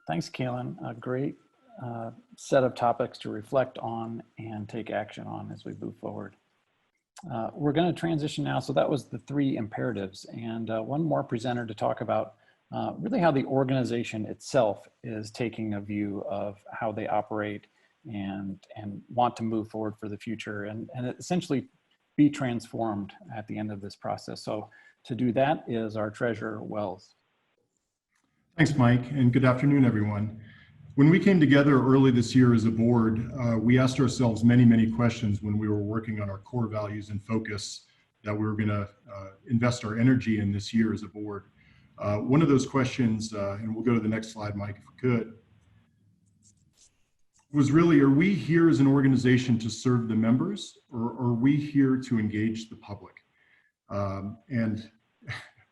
Thanks, Kaylin. A great set of topics to reflect on and take action on as we move forward. We're going to transition now. So that was the 3 imperatives, and one more presenter to talk about really how the organization itself is taking a view of how they operate and want to move forward for the future, and essentially be transformed at the end of this process. So to do that is our treasurer, Wells. Thanks, Mike, and good afternoon, everyone. When we came together early this year as a board, we asked ourselves many, many questions when we were working on our core values and focus that we were going to invest our energy in this year as a board. One of those questions, and we'll go to the next slide, Mike, if we could, was really, are we here as an organization to serve the members, or are we here to engage the public? And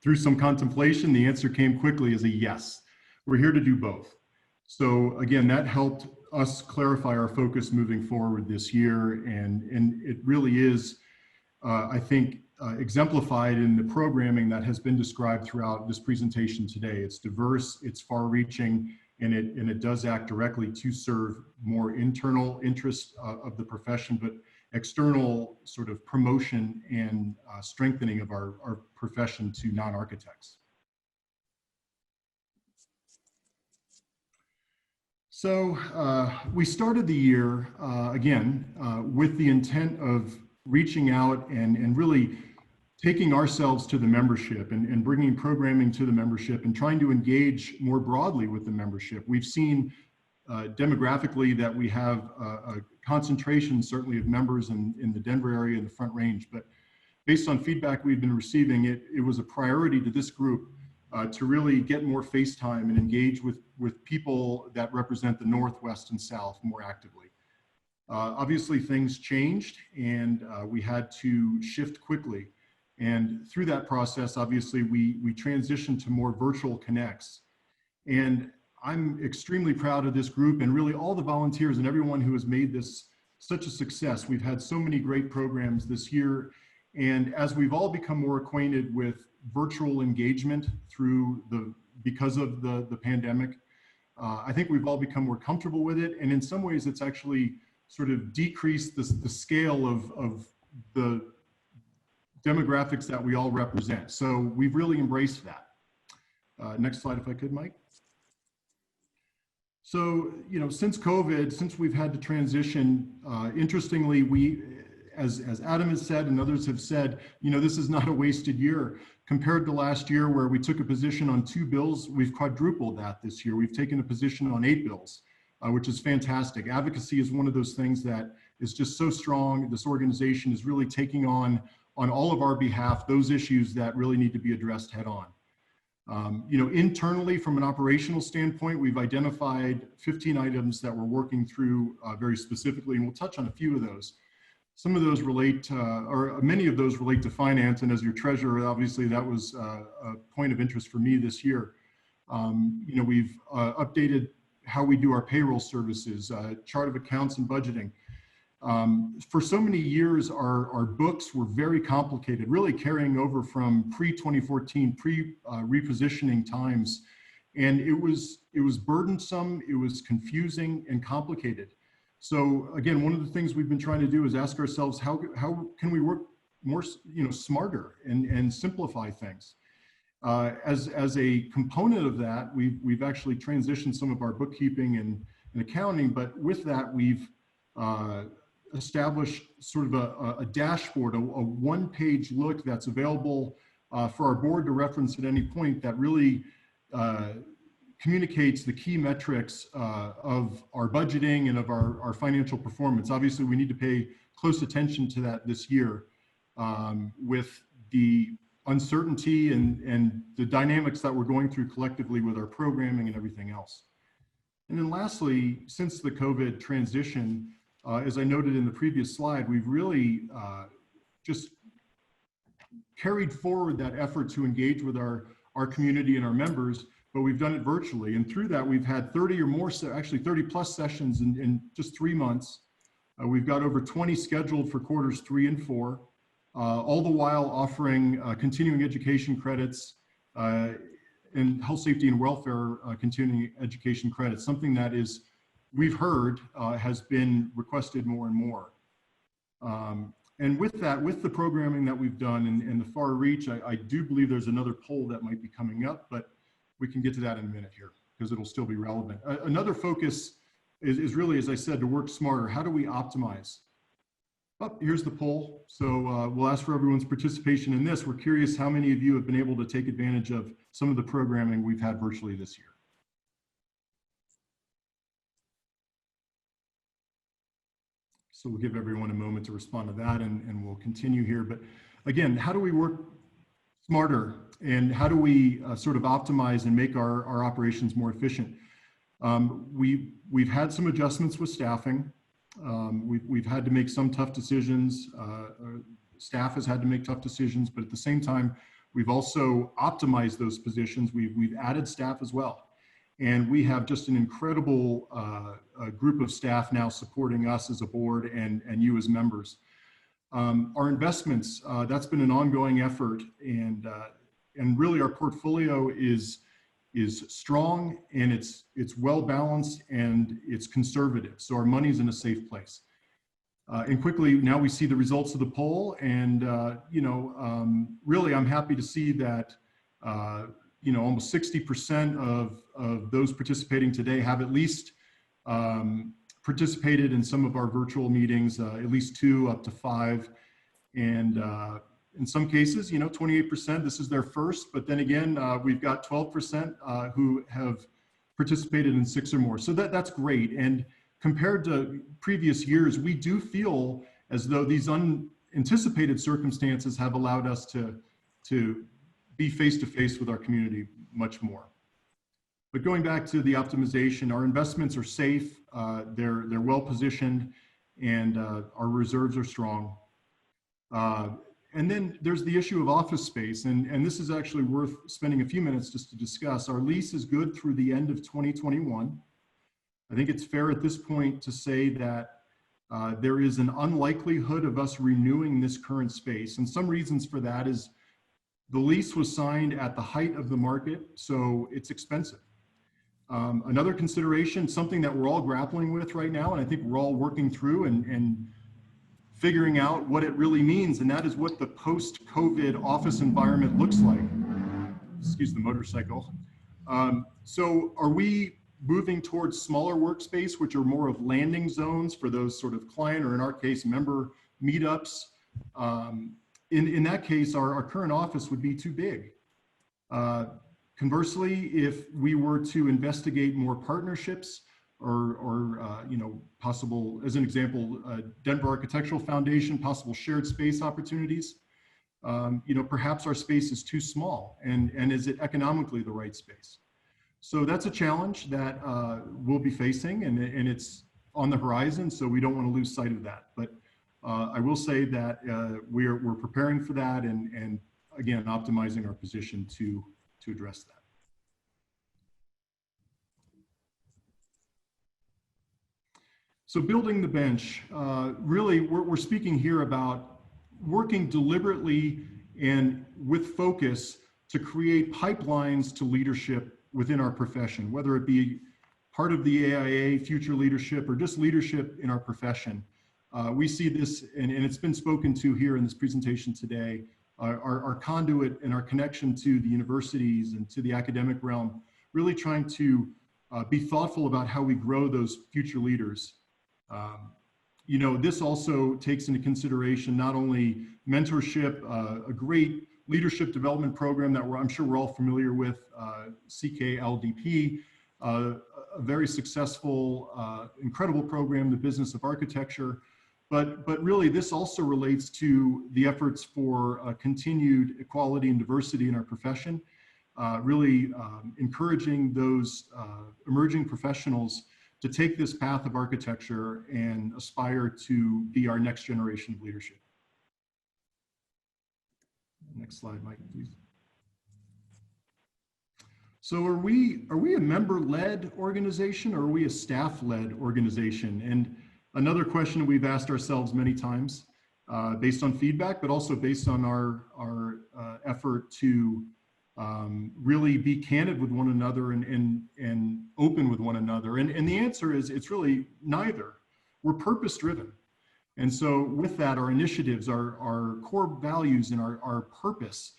through some contemplation, the answer came quickly as a yes. We're here to do both. So again, that helped us clarify our focus moving forward this year, and it really is, I think, exemplified in the programming that has been described throughout this presentation today. It's diverse, it's far-reaching, and it does act directly to serve more internal interests of the profession, but external sort of promotion and strengthening of our profession to non-architects. So we started the year, again, with the intent of reaching out and really taking ourselves to the membership and bringing programming to the membership and trying to engage more broadly with the membership. We've seen demographically that we have a concentration certainly of members in the Denver area and the Front Range, but based on feedback we've been receiving, it was a priority to this group to really get more face time and engage with people that represent the Northwest and South more actively. Obviously things changed, and we had to shift quickly. And through that process, obviously we transitioned to more virtual connects. And I'm extremely proud of this group and really all the volunteers and everyone who has made this such a success. We've had so many great programs this year. And as we've all become more acquainted with virtual engagement because of the pandemic, I think we've all become more comfortable with it. And in some ways, it's actually sort of decreased the scale of the demographics that we all represent. So we've really embraced that. Next slide, if I could, Mike. So, since COVID, since we've had to transition, interestingly, as Adam has said and others have said, this is not a wasted year. Compared to last year where we took a position on 2 bills, we've quadrupled that this year. We've taken a position on 8 bills, which is fantastic. Advocacy is one of those things that is just so strong. This organization is really taking on all of our behalf those issues that really need to be addressed head on. Internally, from an operational standpoint, we've identified 15 items that we're working through very specifically, and we'll touch on a few of those. Some of those relate, or many of those relate to finance, and as your treasurer, obviously that was a point of interest for me this year. We've updated how we do our payroll services, chart of accounts and budgeting. For so many years, our books were very complicated, really carrying over from pre-2014, pre-repositioning times. And it was burdensome, it was confusing and complicated. So again, one of the things we've been trying to do is ask ourselves, how can we work more, smarter and simplify things? As a component of that, we've actually transitioned some of our bookkeeping and accounting, but with that, we've established sort of a dashboard, a one-page look that's available for our board to reference at any point that really communicates the key metrics of our budgeting and of our financial performance. Obviously, we need to pay close attention to that this year with the uncertainty and the dynamics that we're going through collectively with our programming and everything else. And then lastly, since the COVID transition, as I noted in the previous slide, we've really just carried forward that effort to engage with our community and our members, but we've done it virtually. And through that, we've had 30 or more, actually 30 plus sessions in just 3 months. We've got over 20 scheduled for quarters 3 and 4, all the while offering continuing education credits and health, safety, and welfare continuing education credits, something that is, we've heard, has been requested more and more. And with that, with the programming that we've done and the far reach, I do believe there's another poll that might be coming up, but we can get to that in a minute here because it'll still be relevant. Another focus is really, as I said, to work smarter. How do we optimize? Oh, here's the poll. So we'll ask for everyone's participation in this. We're curious how many of you have been able to take advantage of some of the programming we've had virtually this year. So we'll give everyone a moment to respond to that and we'll continue here. But again, how do we work smarter and how do we sort of optimize and make our operations more efficient? We've had some adjustments with staffing. We've had to make some tough decisions. Staff has had to make tough decisions, but at the same time, we've also optimized those positions. We've added staff as well. And we have just an incredible group of staff now supporting us as a board and you as members. Our investments, that's been an ongoing effort, and really our portfolio is strong and it's well balanced and it's conservative. So our money's in a safe place. And quickly, now we see the results of the poll, and really I'm happy to see that almost 60% of those participating today have at least participated in some of our virtual meetings, at least 2 up to 5. And in some cases, 28%, this is their first, but then again, we've got 12% who have participated in 6 or more. So that's great. And compared to previous years, we do feel as though these unanticipated circumstances have allowed us to be face-to-face with our community much more. But going back to the optimization, our investments are safe, they're well positioned, and our reserves are strong. And then there's the issue of office space, and this is actually worth spending a few minutes just to discuss. Our lease is good through the end of 2021. I think it's fair at this point to say that there is an unlikelihood of us renewing this current space, and some reasons for that is the lease was signed at the height of the market, so it's expensive. Another consideration, something that we're all grappling with right now, and I think we're all working through and figuring out what it really means, and that is what the post-COVID office environment looks like. Excuse the motorcycle. So are we moving towards smaller workspace, which are more of landing zones for those sort of client, or in our case, member meetups? In that case, our current office would be too big. Conversely, if we were to investigate more partnerships or possible, as an example, Denver Architectural Foundation, possible shared space opportunities, perhaps our space is too small, and is it economically the right space? So that's a challenge that we'll be facing, and it's on the horizon, so we don't want to lose sight of that. But I will say that we're preparing for that, and again, optimizing our position to address that. So building the bench, really we're speaking here about working deliberately and with focus to create pipelines to leadership within our profession, whether it be part of the AIA, future leadership, or just leadership in our profession. We see this, and it's been spoken to here in this presentation today, our conduit and our connection to the universities and to the academic realm, really trying to be thoughtful about how we grow those future leaders. You know, this also takes into consideration not only mentorship, a great leadership development program that I'm sure we're all familiar with, CKLDP, a very successful, incredible program, the Business of Architecture. But really, this also relates to the efforts for continued equality and diversity in our profession, really encouraging those emerging professionals to take this path of architecture and aspire to be our next generation of leadership. Next slide, Mike, please. So are we a member-led organization, or are we a staff-led organization? And another question we've asked ourselves many times, based on feedback, but also based on our effort to really be candid with one another and open with one another. And the answer is, it's really neither. We're purpose-driven. And so with that, our initiatives, our core values, and our purpose,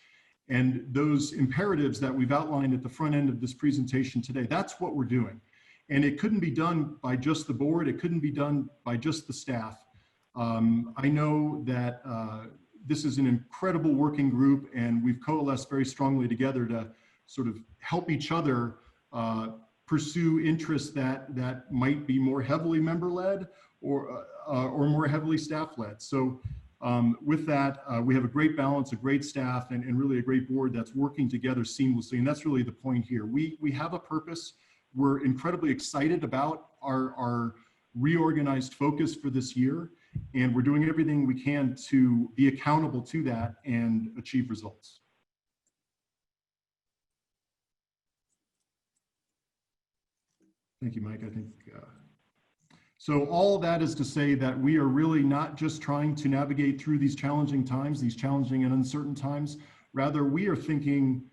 and those imperatives that we've outlined at the front end of this presentation today, that's what we're doing. And it couldn't be done by just the board. It couldn't be done by just the staff. I know that this is an incredible working group, and we've coalesced very strongly together to sort of help each other pursue interests that might be more heavily member-led or more heavily staff-led. So with that, we have a great balance, a great staff, and really a great board that's working together seamlessly. And that's really the point here. We have a purpose. We're incredibly excited about our reorganized focus for this year, and we're doing everything we can to be accountable to that and achieve results. Thank you, Mike. I think so. All that is to say that we are really not just trying to navigate through these challenging times, these challenging and uncertain times. Rather, we are thinking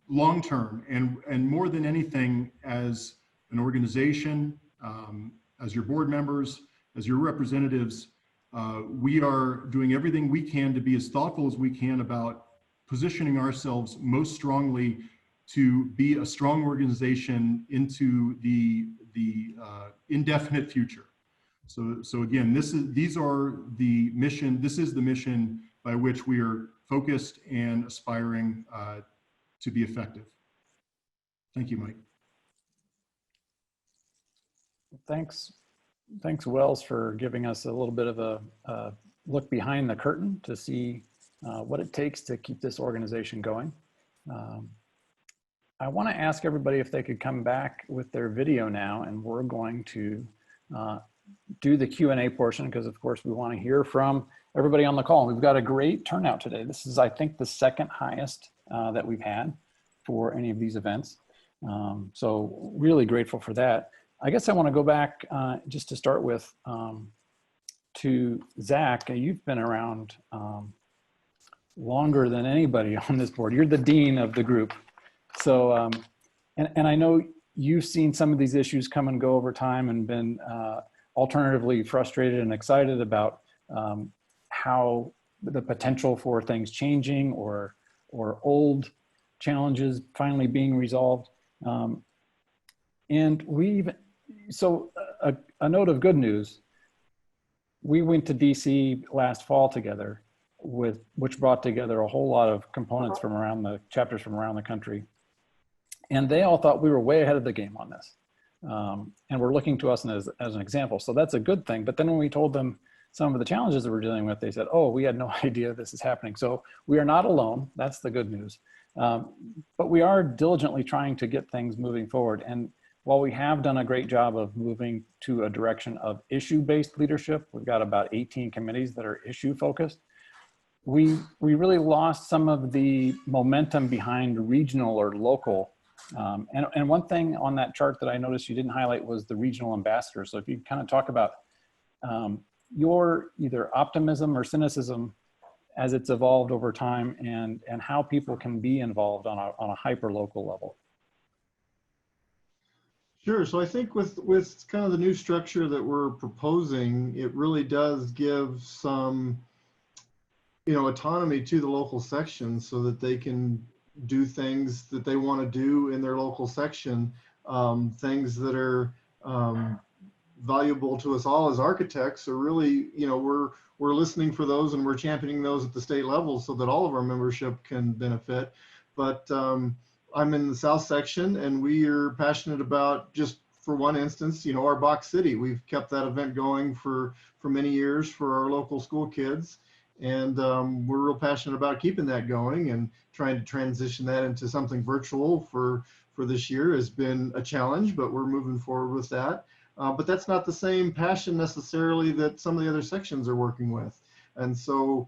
long-term, and more than anything, as an organization, as your board members, as your representatives, we are doing everything we can to be as thoughtful as we can about positioning ourselves most strongly to be a strong organization into the indefinite future. So again, this is the mission by which we are focused and aspiring to be effective. Thank you, Mike. Thanks, Wells, for giving us a little bit of a look behind the curtain to see what it takes to keep this organization going. I want to ask everybody if they could come back with their video now, and we're going to do the Q&A portion, because of course we want to hear from everybody on the call. We've got a great turnout today. This is, I think, the second highest that we've had for any of these events. So really grateful for that. I guess I want to go back just to start with to Zach. You've been around longer than anybody on this board. You're the dean of the group. So, and I know you've seen some of these issues come and go over time and been alternatively frustrated and excited about how the potential for things changing or old challenges finally being resolved. And so a note of good news, we went to DC last fall together, which brought together a whole lot of components from around the chapters from around the country. And they all thought we were way ahead of the game on this. And were looking to us as an example. So that's a good thing. But then when we told them some of the challenges that we're dealing with, they said, oh, we had no idea this is happening. So we are not alone. That's the good news. But we are diligently trying to get things moving forward. And while we have done a great job of moving to a direction of issue-based leadership, we've got about 18 committees that are issue-focused. We really lost some of the momentum behind regional or local And one thing on that chart that I noticed you didn't highlight was the regional ambassador. So if you kind of talk about your either optimism or cynicism as it's evolved over time, and how people can be involved on a hyper local level. Sure. So I think with kind of the new structure that we're proposing, it really does give some, autonomy to the local sections so that they can do things that they want to do in their local section, things that are valuable to us all as architects. Are really, we're listening for those and we're championing those at the state level so that all of our membership can benefit. But I'm in the South section, and we are passionate about, just for one instance, our Box City. We've kept that event going for many years for our local school kids. And we're real passionate about keeping that going, and trying to transition that into something virtual for this year has been a challenge, but we're moving forward with that. But that's not the same passion necessarily that some of the other sections are working with. And so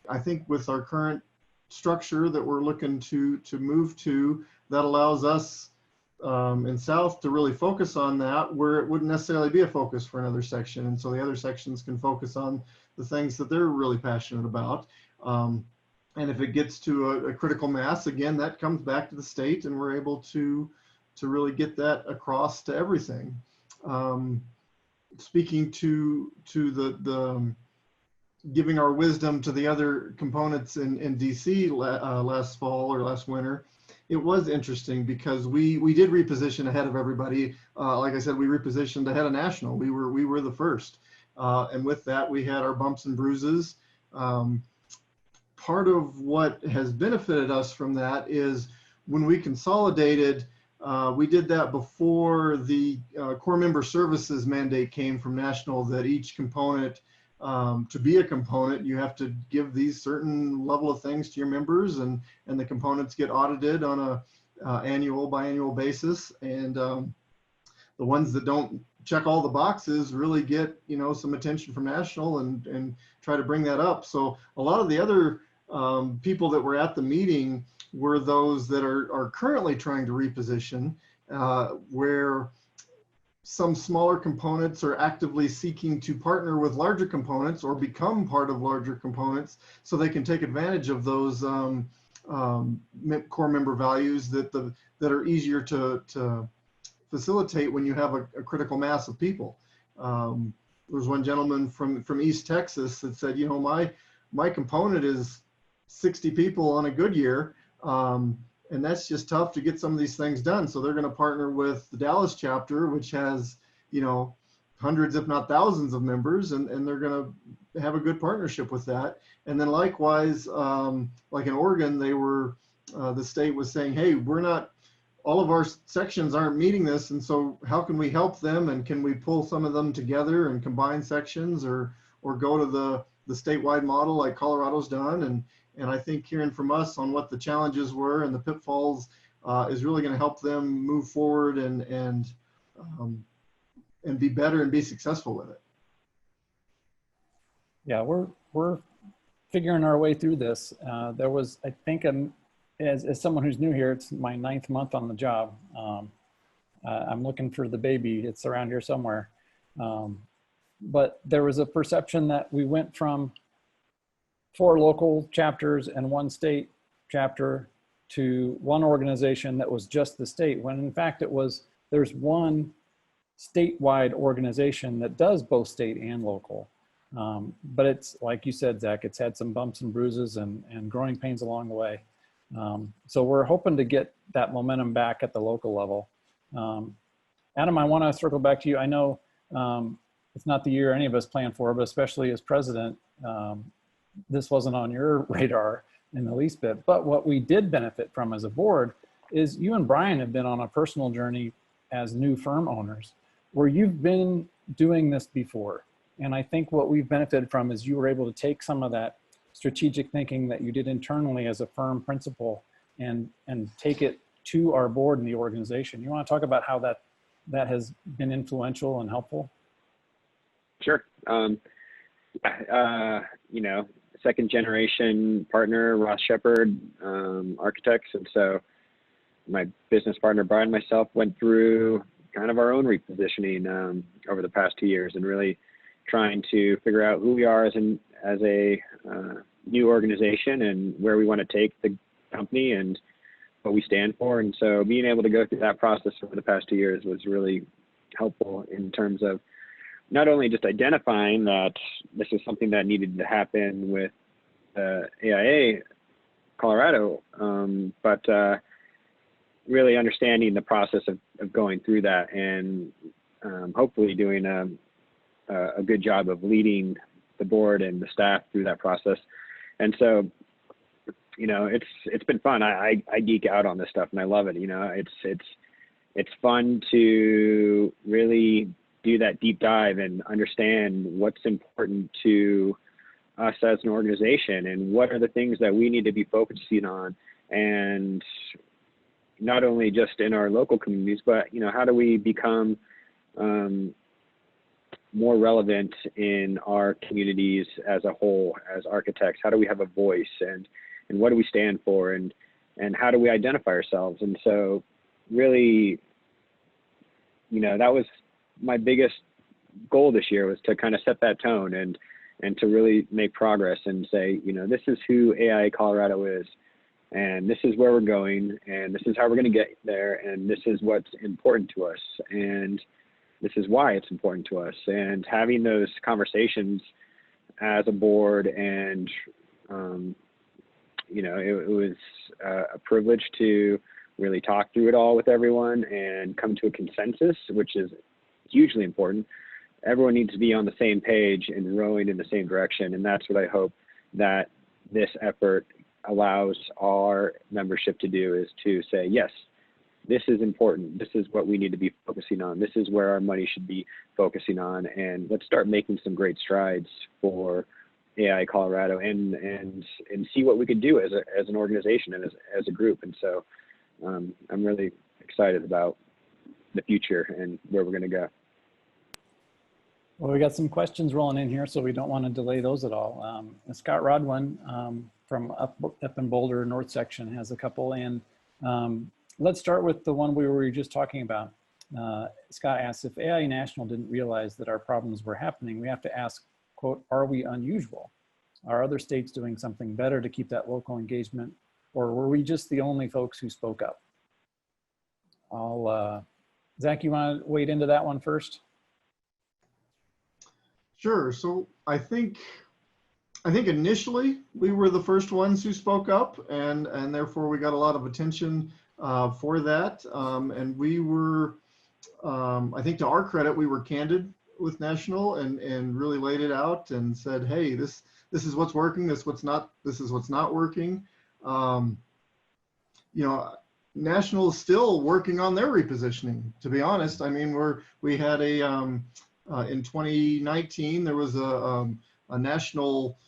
I think with our current structure that we're looking to move to, that allows us in South to really focus on that, where it wouldn't necessarily be a focus for another section. And so the other sections can focus on the things that they're really passionate about. And if it gets to a critical mass, again, that comes back to the state, and we're able to really get that across to everything. Speaking to the giving our wisdom to the other components in DC last fall or last winter, it was interesting because we did reposition ahead of everybody. Like I said, we repositioned ahead of national. We were the first, and with that we had our bumps and bruises. Part of what has benefited us from that is when we consolidated. We did that before the core member services mandate came from national, that each component, to be a component, you have to give these certain level of things to your members, and the components get audited on a biannual basis. And the ones that don't check all the boxes really get, some attention from national, and try to bring that up. So a lot of the other people that were at the meeting were those that are currently trying to reposition, where some smaller components are actively seeking to partner with larger components or become part of larger components, so they can take advantage of those core member values that are easier to facilitate when you have a critical mass of people. There was one gentleman from East Texas that said, my component is 60 people on a good year. And that's just tough to get some of these things done. So they're going to partner with the Dallas chapter, which has, hundreds, if not thousands of members, and they're going to have a good partnership with that. And then likewise, like in Oregon, the state was saying, hey, all of our sections aren't meeting this. And so how can we help them? And can we pull some of them together and combine sections, or go to the statewide model like Colorado's done? And I think hearing from us on what the challenges were and the pitfalls is really going to help them move forward and be better and be successful with it. Yeah, we're figuring our way through this. There was, I think, as someone who's new here, it's my 9th month on the job. I'm looking for the baby. It's around here somewhere. But there was a perception that we went from 4 local chapters and 1 state chapter to 1 organization that was just the state, when in fact there's 1 statewide organization that does both state and local. But it's, like you said, Zach, it's had some bumps and bruises and growing pains along the way. So we're hoping to get that momentum back at the local level. Adam, I want to circle back to you. I know it's not the year any of us planned for, but especially as president, this wasn't on your radar in the least bit. But what we did benefit from as a board is you and Brian have been on a personal journey as new firm owners, where you've been doing this before. And I think what we've benefited from is you were able to take some of that strategic thinking that you did internally as a firm principal and take it to our board and the organization. You want to talk about how that has been influential and helpful? Sure. Second generation partner, Ross Shepard, architects. And so my business partner, Brian, and myself went through kind of our own repositioning over the past 2 years, and really trying to figure out who we are as a new organization and where we want to take the company and what we stand for. And so being able to go through that process over the past 2 years was really helpful in terms of not only just identifying that this was something that needed to happen with AIA Colorado, but really understanding the process of going through that, and hopefully doing a good job of leading the board and the staff through that process. And so, you know, it's been fun. I geek out on this stuff and I love it. You know, it's fun to really do that deep dive and understand what's important to us as an organization and what are the things that we need to be focusing on, and not only just in our local communities, but, you know, how do we become more relevant in our communities as a whole, as architects? How do we have a voice, and what do we stand for, and how do we identify ourselves? And so really, you know, that was my biggest goal this year, was to kind of set that tone and to really make progress and say, you know, this is who AIA Colorado is, and this is where we're going, and this is how we're going to get there, and this is what's important to us, and this is why it's important to us. And having those conversations as a board, and you know, it was a privilege to really talk through it all with everyone and come to a consensus, which is hugely important. Everyone needs to be on the same page and rowing in the same direction. And that's what I hope that this effort allows our membership to do, is to say, yes, this is important. This is what we need to be focusing on. This is where our money should be focusing on. And let's start making some great strides for AIA Colorado, and see what we could do as an organization and as a group. And so I'm really excited about the future and where we're going to go. Well, we got some questions rolling in here, so we don't want to delay those at all. Scott Rodwin from up in Boulder North section has a couple, and let's start with the one we were just talking about. Scott asks, if AIA National didn't realize that our problems were happening, we have to ask, quote, are we unusual? Are other states doing something better to keep that local engagement, or were we just the only folks who spoke up? Zach, you want to wade into that one first? Sure. So I think initially we were the first ones who spoke up, and therefore we got a lot of attention for that. And we were, I think to our credit, we were candid with National and really laid it out and said, hey, this is what's working, this is what's not working. You know, National is still working on their repositioning, to be honest. I mean, we had in 2019, there was a national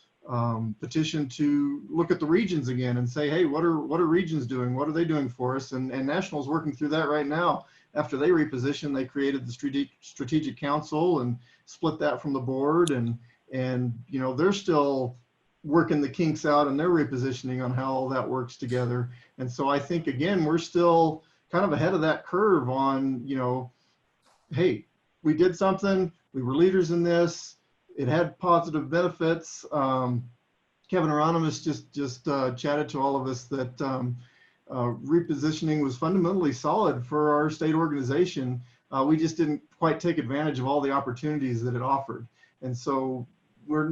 petition to look at the regions again and say, hey, what are regions doing? What are they doing for us? And National is working through that right now. After they repositioned, they created the strategic council and split that from the board. And you know, they're still working the kinks out and their repositioning on how all that works together. And so I think, again, we're still kind of ahead of that curve on, you know, hey, we did something, we were leaders in this, it had positive benefits. Kevin Hieronymus just chatted to all of us that repositioning was fundamentally solid for our state organization. We just didn't quite take advantage of all the opportunities that it offered. And so we're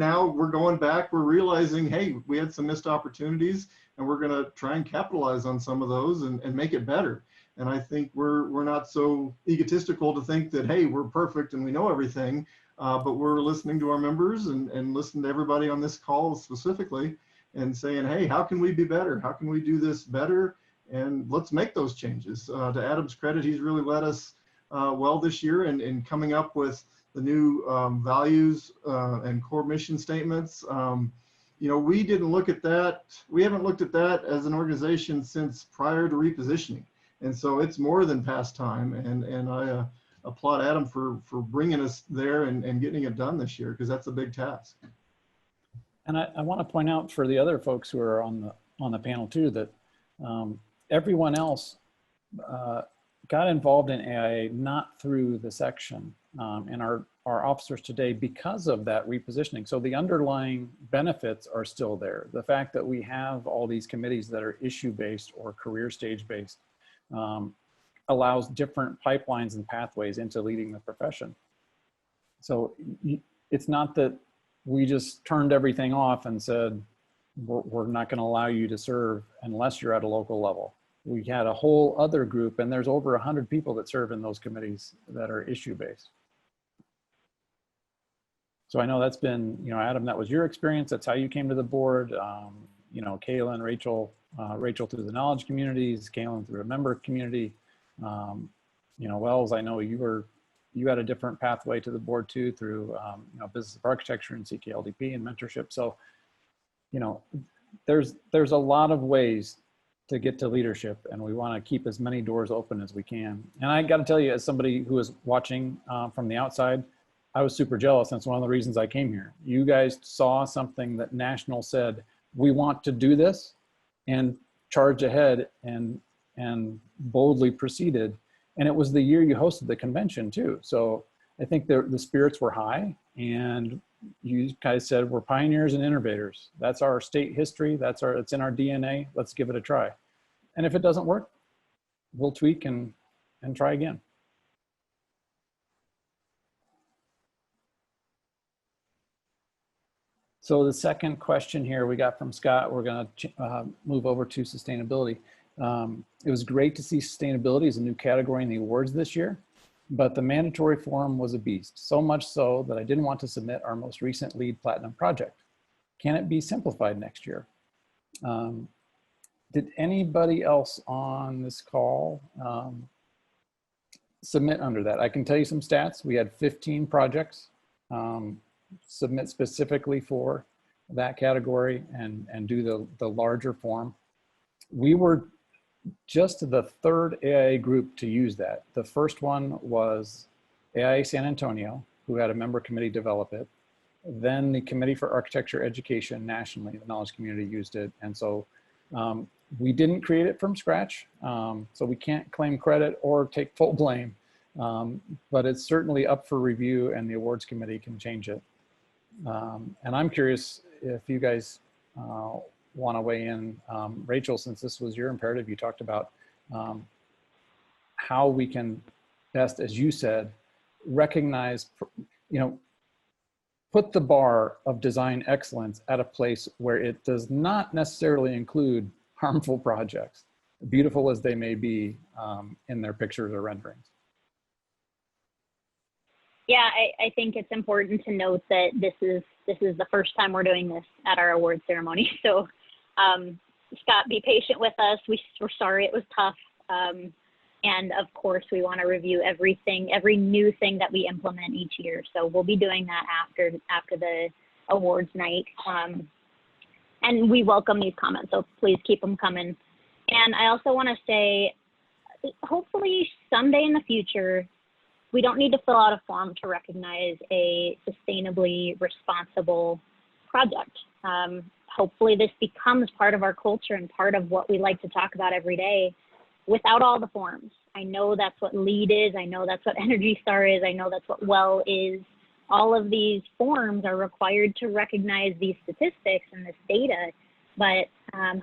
going back, we're realizing, hey, we had some missed opportunities, and we're gonna try and capitalize on some of those and make it better. And I think we're not so egotistical to think that, hey, we're perfect and we know everything, but we're listening to our members and listening to everybody on this call specifically and saying, hey, how can we be better? How can we do this better? And let's make those changes. To Adam's credit, he's really led us well this year in coming up with the new values and core mission statements. You know, we didn't look at that. We haven't looked at that as an organization since prior to repositioning. And so it's more than past time. And I applaud Adam for bringing us there and getting it done this year, because that's a big task. And I want to point out for the other folks who are on the panel too, that everyone else got involved in AIA not through the section, and our officers today because of that repositioning. So the underlying benefits are still there. The fact that we have all these committees that are issue-based or career stage-based allows different pipelines and pathways into leading the profession. So it's not that we just turned everything off and said, we're not going to allow you to serve unless you're at a local level. We had a whole other group, and there's over 100 people that serve in those committees that are issue-based. So I know that's been, you know, Adam, that was your experience. That's how you came to the board. You know, Kayla and Rachel, Rachel through the knowledge communities, Kaylin through a member community. You know, Wells, I know you had a different pathway to the board too through, you know, business of architecture and CKLDP and mentorship. So, you know, there's a lot of ways to get to leadership, and we want to keep as many doors open as we can. And I got to tell you, as somebody who is watching from the outside, I was super jealous. That's one of the reasons I came here. You guys saw something that National said, we want to do this, and charged ahead and boldly proceeded. And it was the year you hosted the convention too. So I think the spirits were high, and you guys said, we're pioneers and innovators. That's our state history. It's in our DNA. Let's give it a try. And if it doesn't work, we'll tweak and try again. So the second question here we got from Scott, we're going to move over to sustainability. It was great to see sustainability as a new category in the awards this year, but the mandatory form was a beast, so much so that I didn't want to submit our most recent LEED Platinum project. Can it be simplified next year? Did anybody else on this call submit under that? I can tell you some stats. We had 15 projects submit specifically for that category and do the larger form. We were just the third AIA group to use that. The first one was AIA San Antonio, who had a member committee develop it. Then the Committee for Architecture Education nationally, the knowledge community, used it. And so we didn't create it from scratch, so we can't claim credit or take full blame, but it's certainly up for review, and the awards committee can change it. And I'm curious if you guys want to weigh in. Rachel, since this was your imperative, you talked about how we can best, as you said, recognize, you know, put the bar of design excellence at a place where it does not necessarily include harmful projects, beautiful as they may be in their pictures or renderings. Yeah, I think it's important to note that this is the first time we're doing this at our award ceremony. So Scott, be patient with us. We're sorry it was tough. And of course, we want to review every new thing that we implement each year. So we'll be doing that after the awards night. And we welcome these comments, so please keep them coming. And I also want to say, hopefully someday in the future, we don't need to fill out a form to recognize a sustainably responsible project. Hopefully this becomes part of our culture and part of what we like to talk about every day without all the forms. I know that's what LEED is. I know that's what Energy Star is. I know that's what WELL is. All of these forms are required to recognize these statistics and this data, but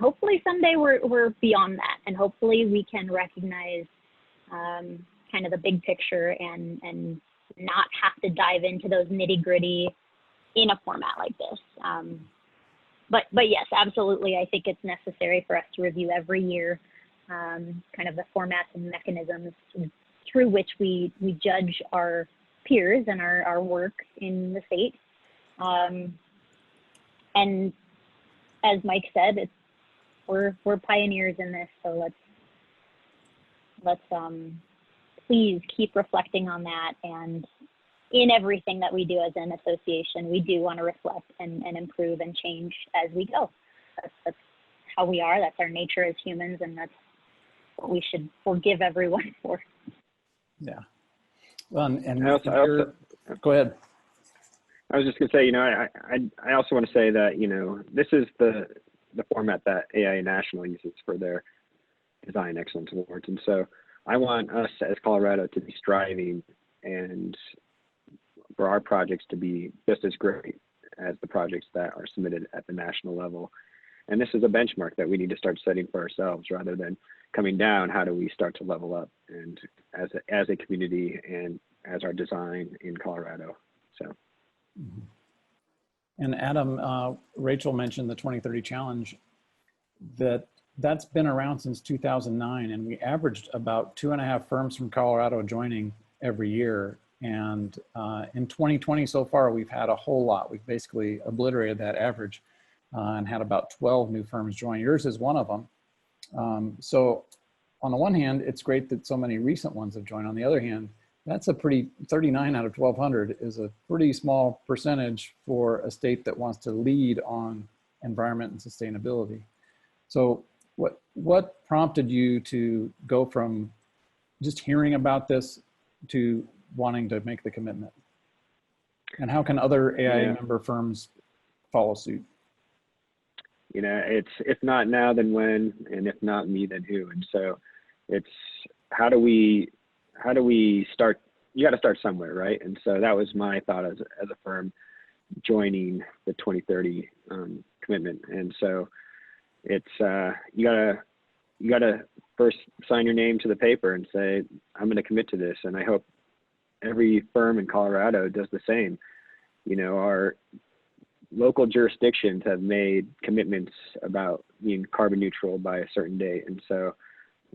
hopefully someday we're beyond that, and hopefully we can recognize kind of the big picture and not have to dive into those nitty gritty in a format like this. But yes, absolutely. I think it's necessary for us to review every year kind of the formats and mechanisms through which we judge our peers and our work in the state. And as Mike said, we're pioneers in this, so let's please keep reflecting on that. And in everything that we do as an association, we do want to reflect and improve and change as we go. That's how we are. That's our nature as humans, and that's what we should forgive everyone for. Yeah. Well, and go ahead. I was just going to say, you know, I also want to say that, you know, this is the format that AIA National uses for their Design Excellence Awards. And so I want us as Colorado to be striving and for our projects to be just as great as the projects that are submitted at the national level. And this is a benchmark that we need to start setting for ourselves rather than coming down. How do we start to level up and as a community and as our design in Colorado? So. And Adam, Rachel mentioned the 2030 challenge. That's been around since 2009, and we averaged about 2.5 firms from Colorado joining every year. And in 2020 so far, we've had a whole lot. We've basically obliterated that average and had about 12 new firms join. Yours is one of them. So on the one hand, it's great that so many recent ones have joined. On the other hand, that's a pretty, 39 out of 1,200 is a pretty small percentage for a state that wants to lead on environment and sustainability. So what prompted you to go from just hearing about this to wanting to make the commitment? And how can other AIA member firms follow suit? You know, it's if not now, then when, and if not me, then who? And so it's how do we start? You got to start somewhere, right? And so that was my thought as a firm joining the 2030 commitment. And so it's you gotta first sign your name to the paper and say, I'm going to commit to this. And I hope every firm in Colorado does the same. You know, our local jurisdictions have made commitments about being carbon neutral by a certain date. And so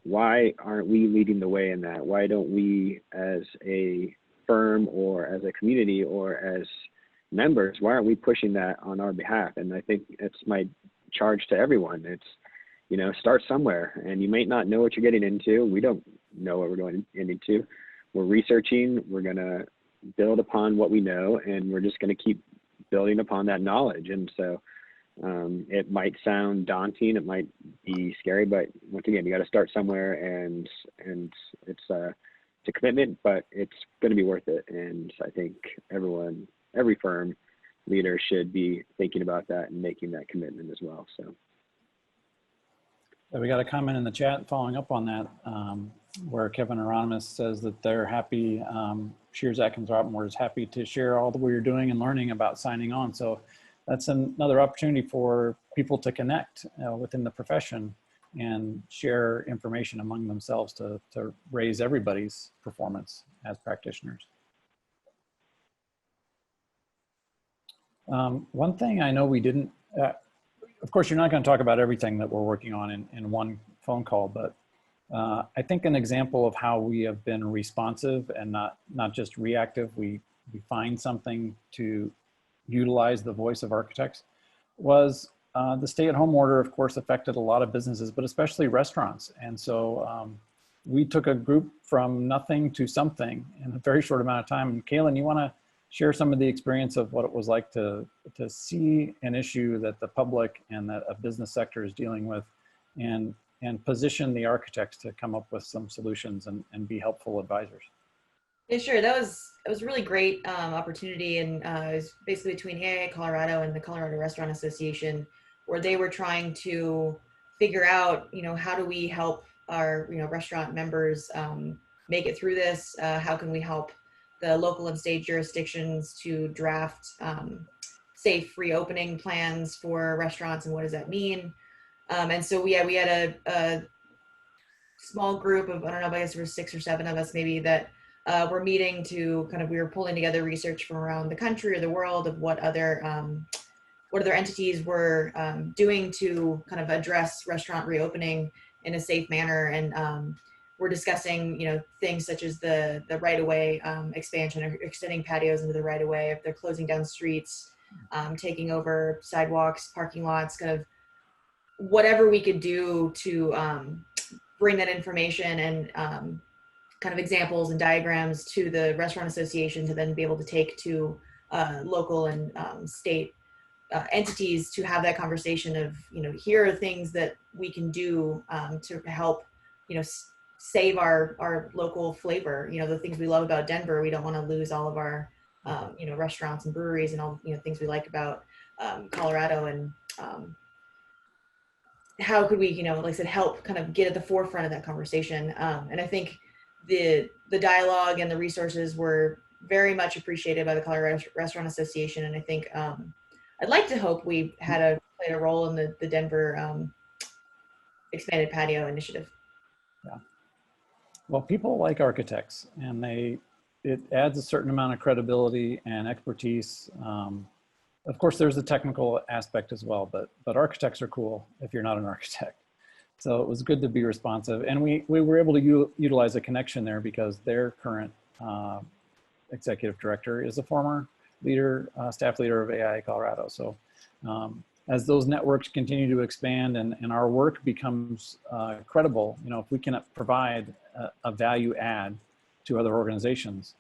why aren't we leading the way in that? Why don't we as a firm or as a community or as members, why aren't we pushing that on our behalf? And I think it's my charge to everyone. It's, you know, start somewhere, and you might not know what you're getting into. We don't know what we're going into. We're researching, we're going to build upon what we know, and we're just going to keep building upon that knowledge. And so it might sound daunting, it might be scary, but once again, you got to start somewhere, and it's a commitment, but it's going to be worth it. And I think every firm leader should be thinking about that and making that commitment as well. So. We got a comment in the chat following up on that, where Kevin Anonymous says that they're happy, Shears Atkins Rottenmore is happy to share all that we're doing and learning about signing on. So that's another opportunity for people to connect within the profession and share information among themselves to raise everybody's performance as practitioners. One thing I know we didn't, of course, you're not going to talk about everything that we're working on in one phone call, but I think an example of how we have been responsive and not just reactive, we find something to utilize the voice of architects, was the stay-at-home order, of course, affected a lot of businesses, but especially restaurants. And so we took a group from nothing to something in a very short amount of time. And Kaylin, you want to share some of the experience of what it was like to see an issue that the public and that a business sector is dealing with, and position the architects to come up with some solutions and be helpful advisors? Yeah, sure. That was a really great opportunity, and it was basically between AIA Colorado and the Colorado Restaurant Association, where they were trying to figure out, you know, how do we help our, you know, restaurant members make it through this? How can we help the local and state jurisdictions to draft safe reopening plans for restaurants, and what does that mean? And so we had a small group of, I don't know, I guess there were 6 or 7 of us maybe, that were meeting to we were pulling together research from around the country or the world of what other entities were doing to kind of address restaurant reopening in a safe manner. And we're discussing, you know, things such as the right-of-way expansion, or extending patios into the right-of-way, if they're closing down streets, taking over sidewalks, parking lots, kind of whatever we could do to bring that information and kind of examples and diagrams to the Restaurant Association to then be able to take to local and state entities to have that conversation of, you know, here are things that we can do to help, you know, save our local flavor. You know, the things we love about Denver, we don't want to lose all of our, you know, restaurants and breweries and all, you know, things we like about Colorado. And how could we, you know, like I said, help kind of get at the forefront of that conversation. And I think the dialogue and the resources were very much appreciated by the Colorado Restaurant Association. And I think I'd like to hope we had played a role in the Denver expanded patio initiative. Yeah. Well, people like architects, and it adds a certain amount of credibility and expertise. Of course, there's a technical aspect as well, but architects are cool if you're not an architect. So it was good to be responsive, and we were able to utilize a connection there because their current executive director is a former leader, staff leader of AIA Colorado. So as those networks continue to expand and our work becomes credible, you know, if we can provide a value add to other organizations,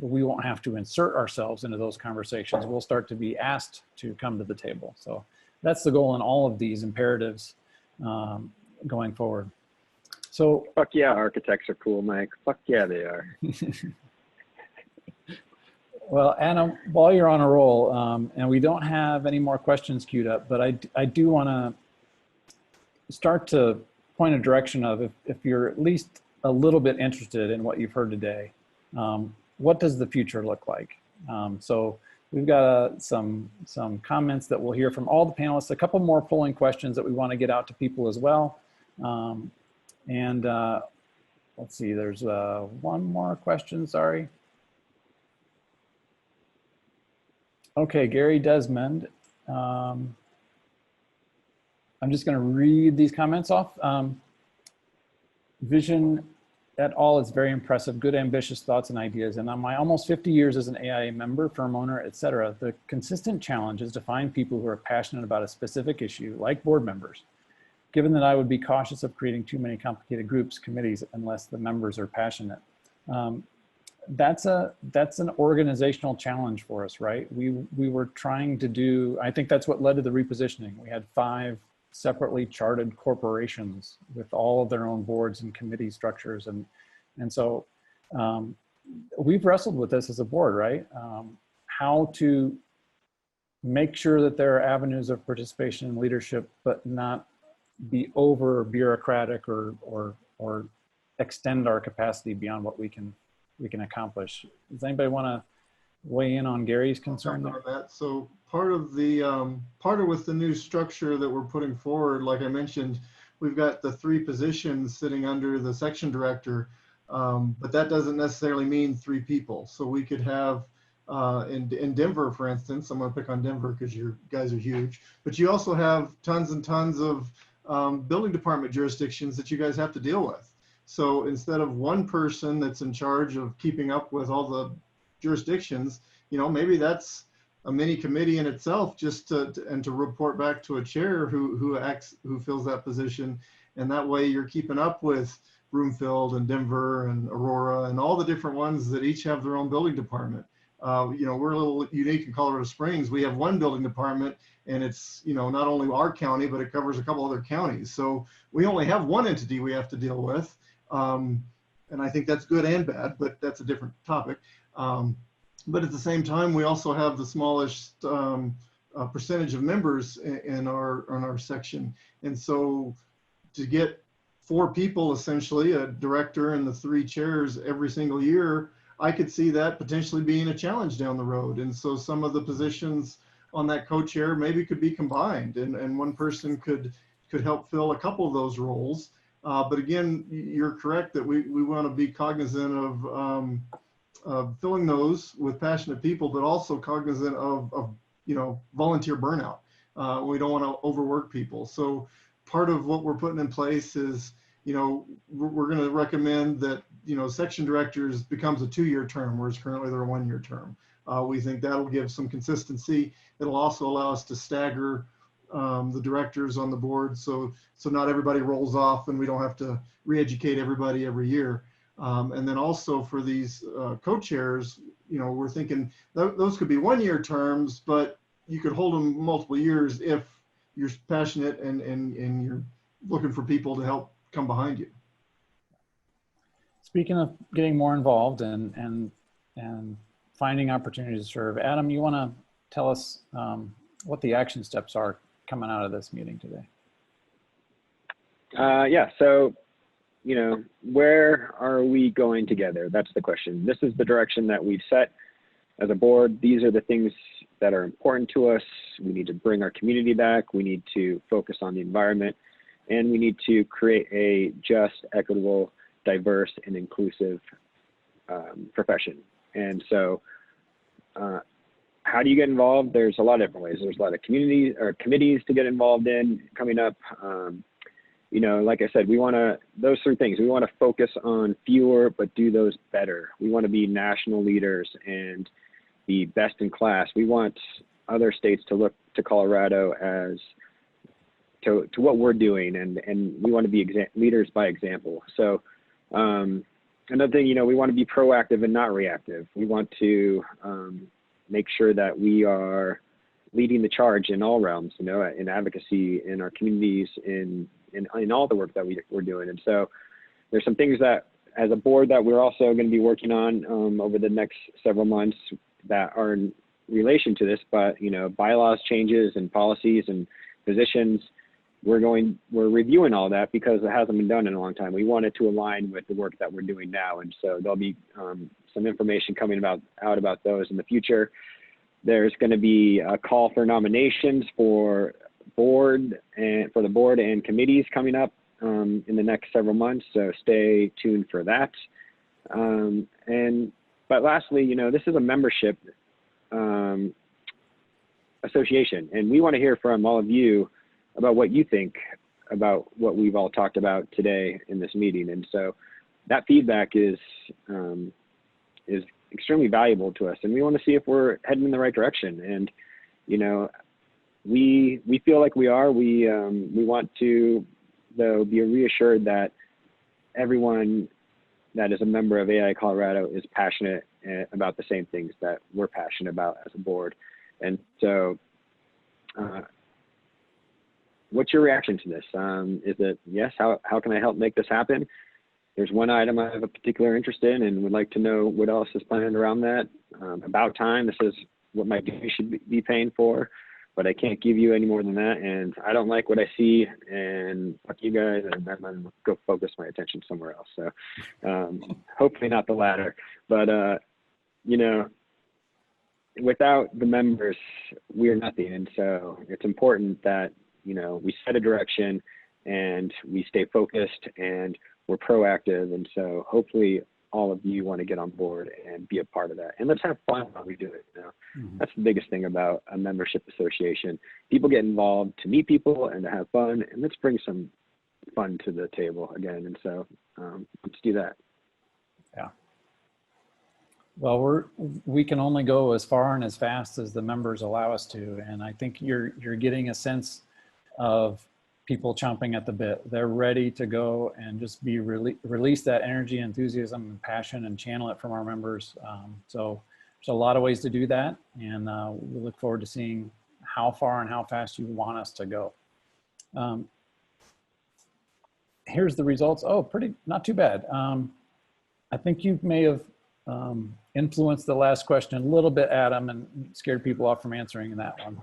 we won't have to insert ourselves into those conversations. We'll start to be asked to come to the table. So that's the goal in all of these imperatives going forward. So fuck yeah, architects are cool, Mike. Fuck yeah, they are. Well, Anna, while you're on a roll, and we don't have any more questions queued up, but I do want to start to point a direction of if you're at least a little bit interested in what you've heard today, what does the future look like? So we've got some comments that we'll hear from all the panelists, a couple more polling questions that we want to get out to people as well. And let's see, there's one more question, sorry. Okay, Gary Desmond. I'm just going to read these comments off. Vision et al. Is very impressive, good, ambitious thoughts and ideas. And on my almost 50 years as an AIA member, firm owner, etc., the consistent challenge is to find people who are passionate about a specific issue, like board members. Given that I would be cautious of creating too many complicated groups, committees, unless the members are passionate. That's an organizational challenge for us, right? We were trying to do, I think that's what led to the repositioning. We had 5 separately chartered corporations with all of their own boards and committee structures. And so we've wrestled with this as a board, right? How to make sure that there are avenues of participation and leadership, but not be over bureaucratic or extend our capacity beyond what we can accomplish. Does anybody want to weigh in on Gary's concern there? That. So part of with the new structure that we're putting forward, like I mentioned, we've got the 3 positions sitting under the section director, but that doesn't necessarily mean 3 people. So we could have in Denver, for instance, I'm going to pick on Denver because you guys are huge, but you also have tons and tons of building department jurisdictions that you guys have to deal with. So instead of one person that's in charge of keeping up with all the jurisdictions, you know, maybe that's a mini committee in itself, just to report back to a chair who fills that position, and that way you're keeping up with Broomfield and Denver and Aurora and all the different ones that each have their own building department. You know, we're a little unique in Colorado Springs. We have one building department, and it's, you know, not only our county, but it covers a couple other counties. So we only have one entity we have to deal with. And I think that's good and bad, but that's a different topic. But at the same time, we also have the smallest percentage of members in our section. And so to get 4 people, essentially, a director and the 3 chairs every single year, I could see that potentially being a challenge down the road. And so some of the positions on that co-chair maybe could be combined, and one person could help fill a couple of those roles. But again, you're correct that we want to be cognizant of filling those with passionate people, but also cognizant of you know, volunteer burnout. We don't want to overwork people. So part of what we're putting in place is, you know, we're going to recommend that, you know, section directors becomes a 2-year term, whereas currently they're a 1-year term. We think that'll give some consistency. It'll also allow us to stagger the directors on the board, so not everybody rolls off and we don't have to re-educate everybody every year. And then also for these co-chairs, you know, we're thinking those could be 1-year terms, but you could hold them multiple years if you're passionate and you're looking for people to help come behind you. Speaking of getting more involved and finding opportunities to serve, Adam, you want to tell us what the action steps are coming out of this meeting today? Yeah, so, you know, where are we going together? That's the question. This is the direction that we've set as a board. These are the things that are important to us. We need to bring our community back. We need to focus on the environment, and we need to create a just, equitable, diverse, and inclusive profession. And so how do you get involved? There's a lot of different ways. There's a lot of community or committees to get involved in coming up. You know, like I said, we want to, those three things, we want to focus on fewer, but do those better. We want to be national leaders and be best in class. We want other states to look to Colorado as to what we're doing, and we want to be leaders by example. So another thing, you know, we want to be proactive and not reactive. We want to make sure that we are leading the charge in all realms, you know, in advocacy, in our communities, in all the work that we're doing. And so there's some things that as a board that we're also going to be working on over the next several months that are in relation to this, but, you know, bylaws changes and policies and positions, we're reviewing all that because it hasn't been done in a long time. We want it to align with the work that we're doing now. And so there'll be some information coming out about those in the future. There's going to be a call for nominations for the board and committees coming up in the next several months. So stay tuned for that. But lastly, you know, this is a membership association, and we want to hear from all of you about what you think about what we've all talked about today in this meeting. And so that feedback is extremely valuable to us, and we want to see if we're heading in the right direction. And, you know, we feel like we are. We want to, though, be reassured that everyone that is a member of AIA Colorado is passionate about the same things that we're passionate about as a board. And so what's your reaction to this? Is it, yes, how can I help make this happen? There's one item I have a particular interest in and would like to know what else is planned around that. About time, this is what my duty should be paying for, but I can't give you any more than that. And I don't like what I see, and fuck you guys, and I'm going to go focus my attention somewhere else. So hopefully not the latter, but you know, without the members, we are nothing. And so it's important that, you know, we set a direction and we stay focused and we're proactive. And so hopefully all of you want to get on board and be a part of that. And let's have fun while we do it. You know? That's the biggest thing about a membership association. People get involved to meet people and to have fun, and let's bring some fun to the table again. And so let's do that. Yeah. Well, we can only go as far and as fast as the members allow us to. And I think you're getting a sense of people chomping at the bit. They're ready to go and just be release that energy, enthusiasm, and passion, and channel it from our members. So there's a lot of ways to do that, and we look forward to seeing how far and how fast you want us to go. Here's the results. Oh, not too bad. I think you may have influenced the last question a little bit, Adam, and scared people off from answering that one.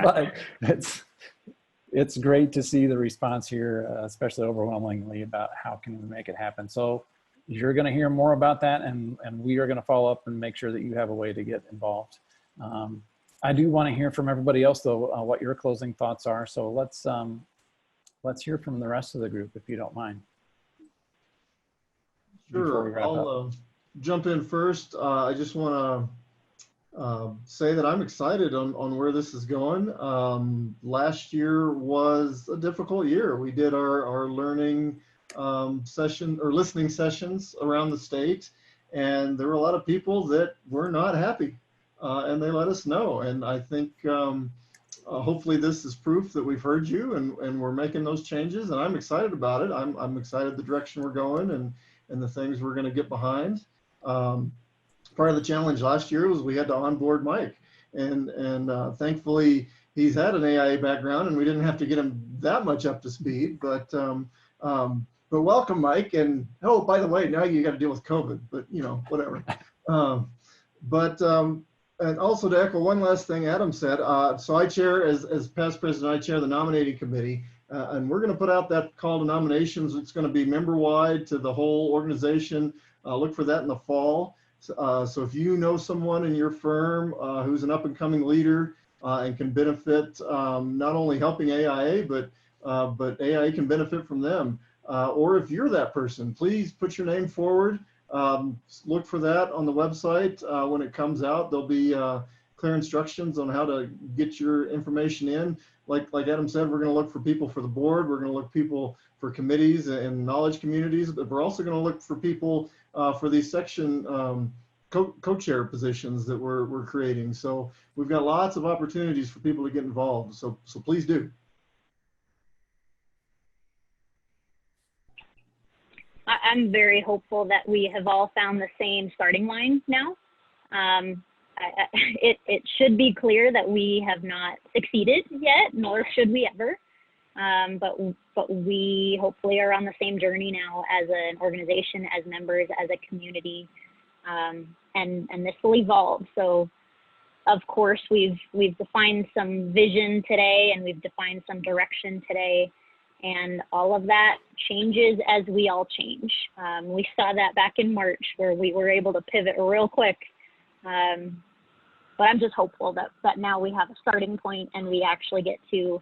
But it's great to see the response here, especially overwhelmingly about how can we make it happen. So you're going to hear more about that, and we are going to follow up and make sure that you have a way to get involved. I do want to hear from everybody else, though, what your closing thoughts are. So let's hear from the rest of the group, if you don't mind. Sure, I'll jump in first. I just want to say that I'm excited on where this is going. Last year was a difficult year. We did our learning session or listening sessions around the state, and there were a lot of people that were not happy, and they let us know. And I think hopefully this is proof that we've heard you, and we're making those changes, and I'm excited about it. I'm excited the direction we're going and the things we're going to get behind. Part of the challenge last year was we had to onboard Mike, and thankfully he's had an AIA background and we didn't have to get him that much up to speed, but welcome, Mike. And oh, by the way, now you got to deal with COVID, but you know, whatever. And also to echo one last thing Adam said, so I chair, as past president, I chair the nominating committee, And we're going to put out that call to nominations. It's going to be member-wide to the whole organization. Look for that in the fall. So if you know someone in your firm who's an up-and-coming leader and can benefit not only helping AIA, but AIA can benefit from them. Or if you're that person, please put your name forward. Look for that on the website when it comes out. There'll be clear instructions on how to get your information in. Like Adam said, we're going to look for people for the board. We're going to look people for committees and knowledge communities, but we're also going to look for people for these section co-chair positions that we're creating. So we've got lots of opportunities for people to get involved. So please do. I'm very hopeful that we have all found the same starting line now. It should be clear that we have not succeeded yet, nor should we ever. But we hopefully are on the same journey now as an organization, as members, as a community, and this will evolve. So, of course, we've defined some vision today, and we've defined some direction today. And all of that changes as we all change. We saw that back in March where we were able to pivot real quick. But I'm just hopeful that now we have a starting point and we actually get to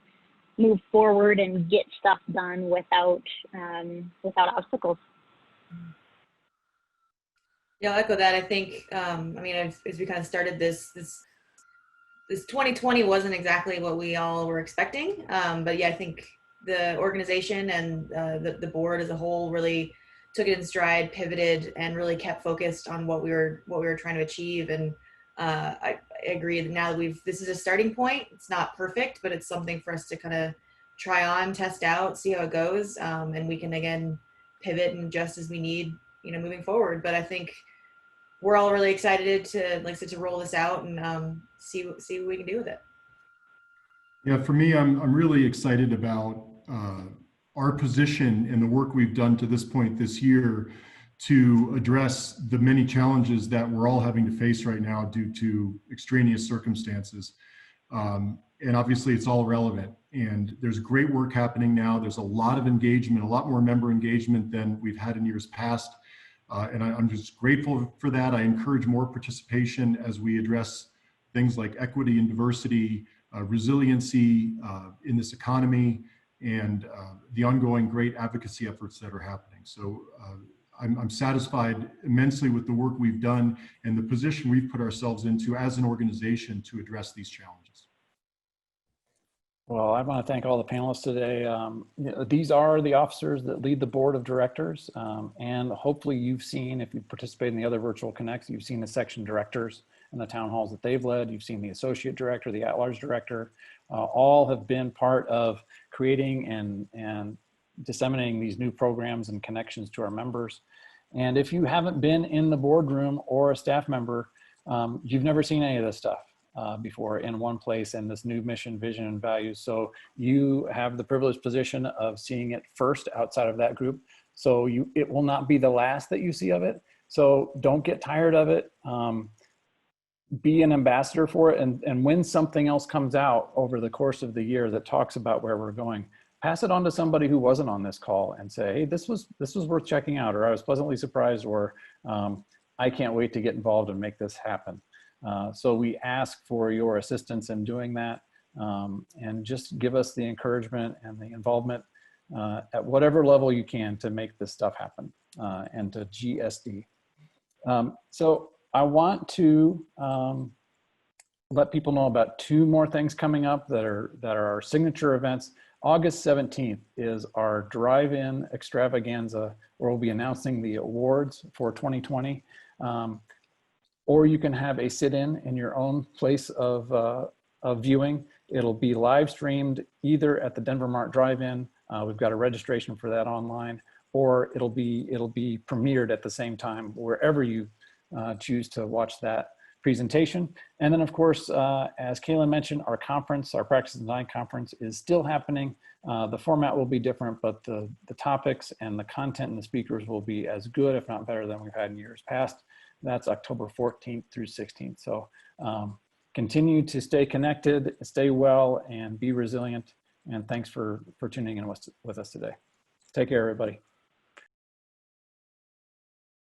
move forward and get stuff done without obstacles. Yeah, I'll echo that. I think, I mean, as we kind of started this 2020 wasn't exactly what we all were expecting. But yeah, I think the organization and the board as a whole really took it in stride, pivoted, and really kept focused on what we were trying to achieve. And I agree that now that this is a starting point. It's not perfect, but it's something for us to kind of try on, test out, see how it goes, and we can again pivot and adjust as we need, moving forward. But I think we're all really excited to, like I said, to roll this out and see what we can do with it. Yeah, for me, I'm really excited about our position and the work we've done to this point this year to address the many challenges that we're all having to face right now due to extraneous circumstances. And obviously it's all relevant, and there's great work happening now. There's a lot of engagement, a lot more member engagement than we've had in years past. And I'm just grateful for that. I encourage more participation as we address things like equity and diversity, resiliency in this economy, and the ongoing great advocacy efforts that are happening. So I'm satisfied immensely with the work we've done and the position we've put ourselves into as an organization to address these challenges. Well, I want to thank all the panelists today. These are the officers that lead the board of directors, and hopefully you've seen, if you participate in the other virtual connects, you've seen the section directors and the town halls that they've led. You've seen the associate director, the at-large director. All have been part of creating and disseminating these new programs and connections to our members. And if you haven't been in the boardroom or a staff member, you've never seen any of this stuff before in one place, and this new mission, vision, and values. So you have the privileged position of seeing it first outside of that group. So it will not be the last that you see of it. So don't get tired of it. Be an ambassador for it. And when something else comes out over the course of the year that talks about where we're going, pass it on to somebody who wasn't on this call and say, hey, this was worth checking out, or I was pleasantly surprised, or I can't wait to get involved and make this happen. So we ask for your assistance in doing that, and just give us the encouragement and the involvement at whatever level you can to make this stuff happen, and to GSD. So I want to let people know about two more things coming up that are our signature events. August 17th is our drive-in extravaganza, where we'll be announcing the awards for 2020. Or you can have a sit-in in your own place of viewing. It'll be live streamed either at the Denver Mart Drive-In. We've got a registration for that online, or it'll be premiered at the same time wherever you choose to watch that presentation. And then, of course, as Kaylin mentioned, our conference, our Practice Design Conference, is still happening. The format will be different, but the topics and the content and the speakers will be as good, if not better, than we've had in years past. That's October 14th through 16th. So continue to stay connected, stay well, and be resilient. And thanks for tuning in with us today. Take care, everybody.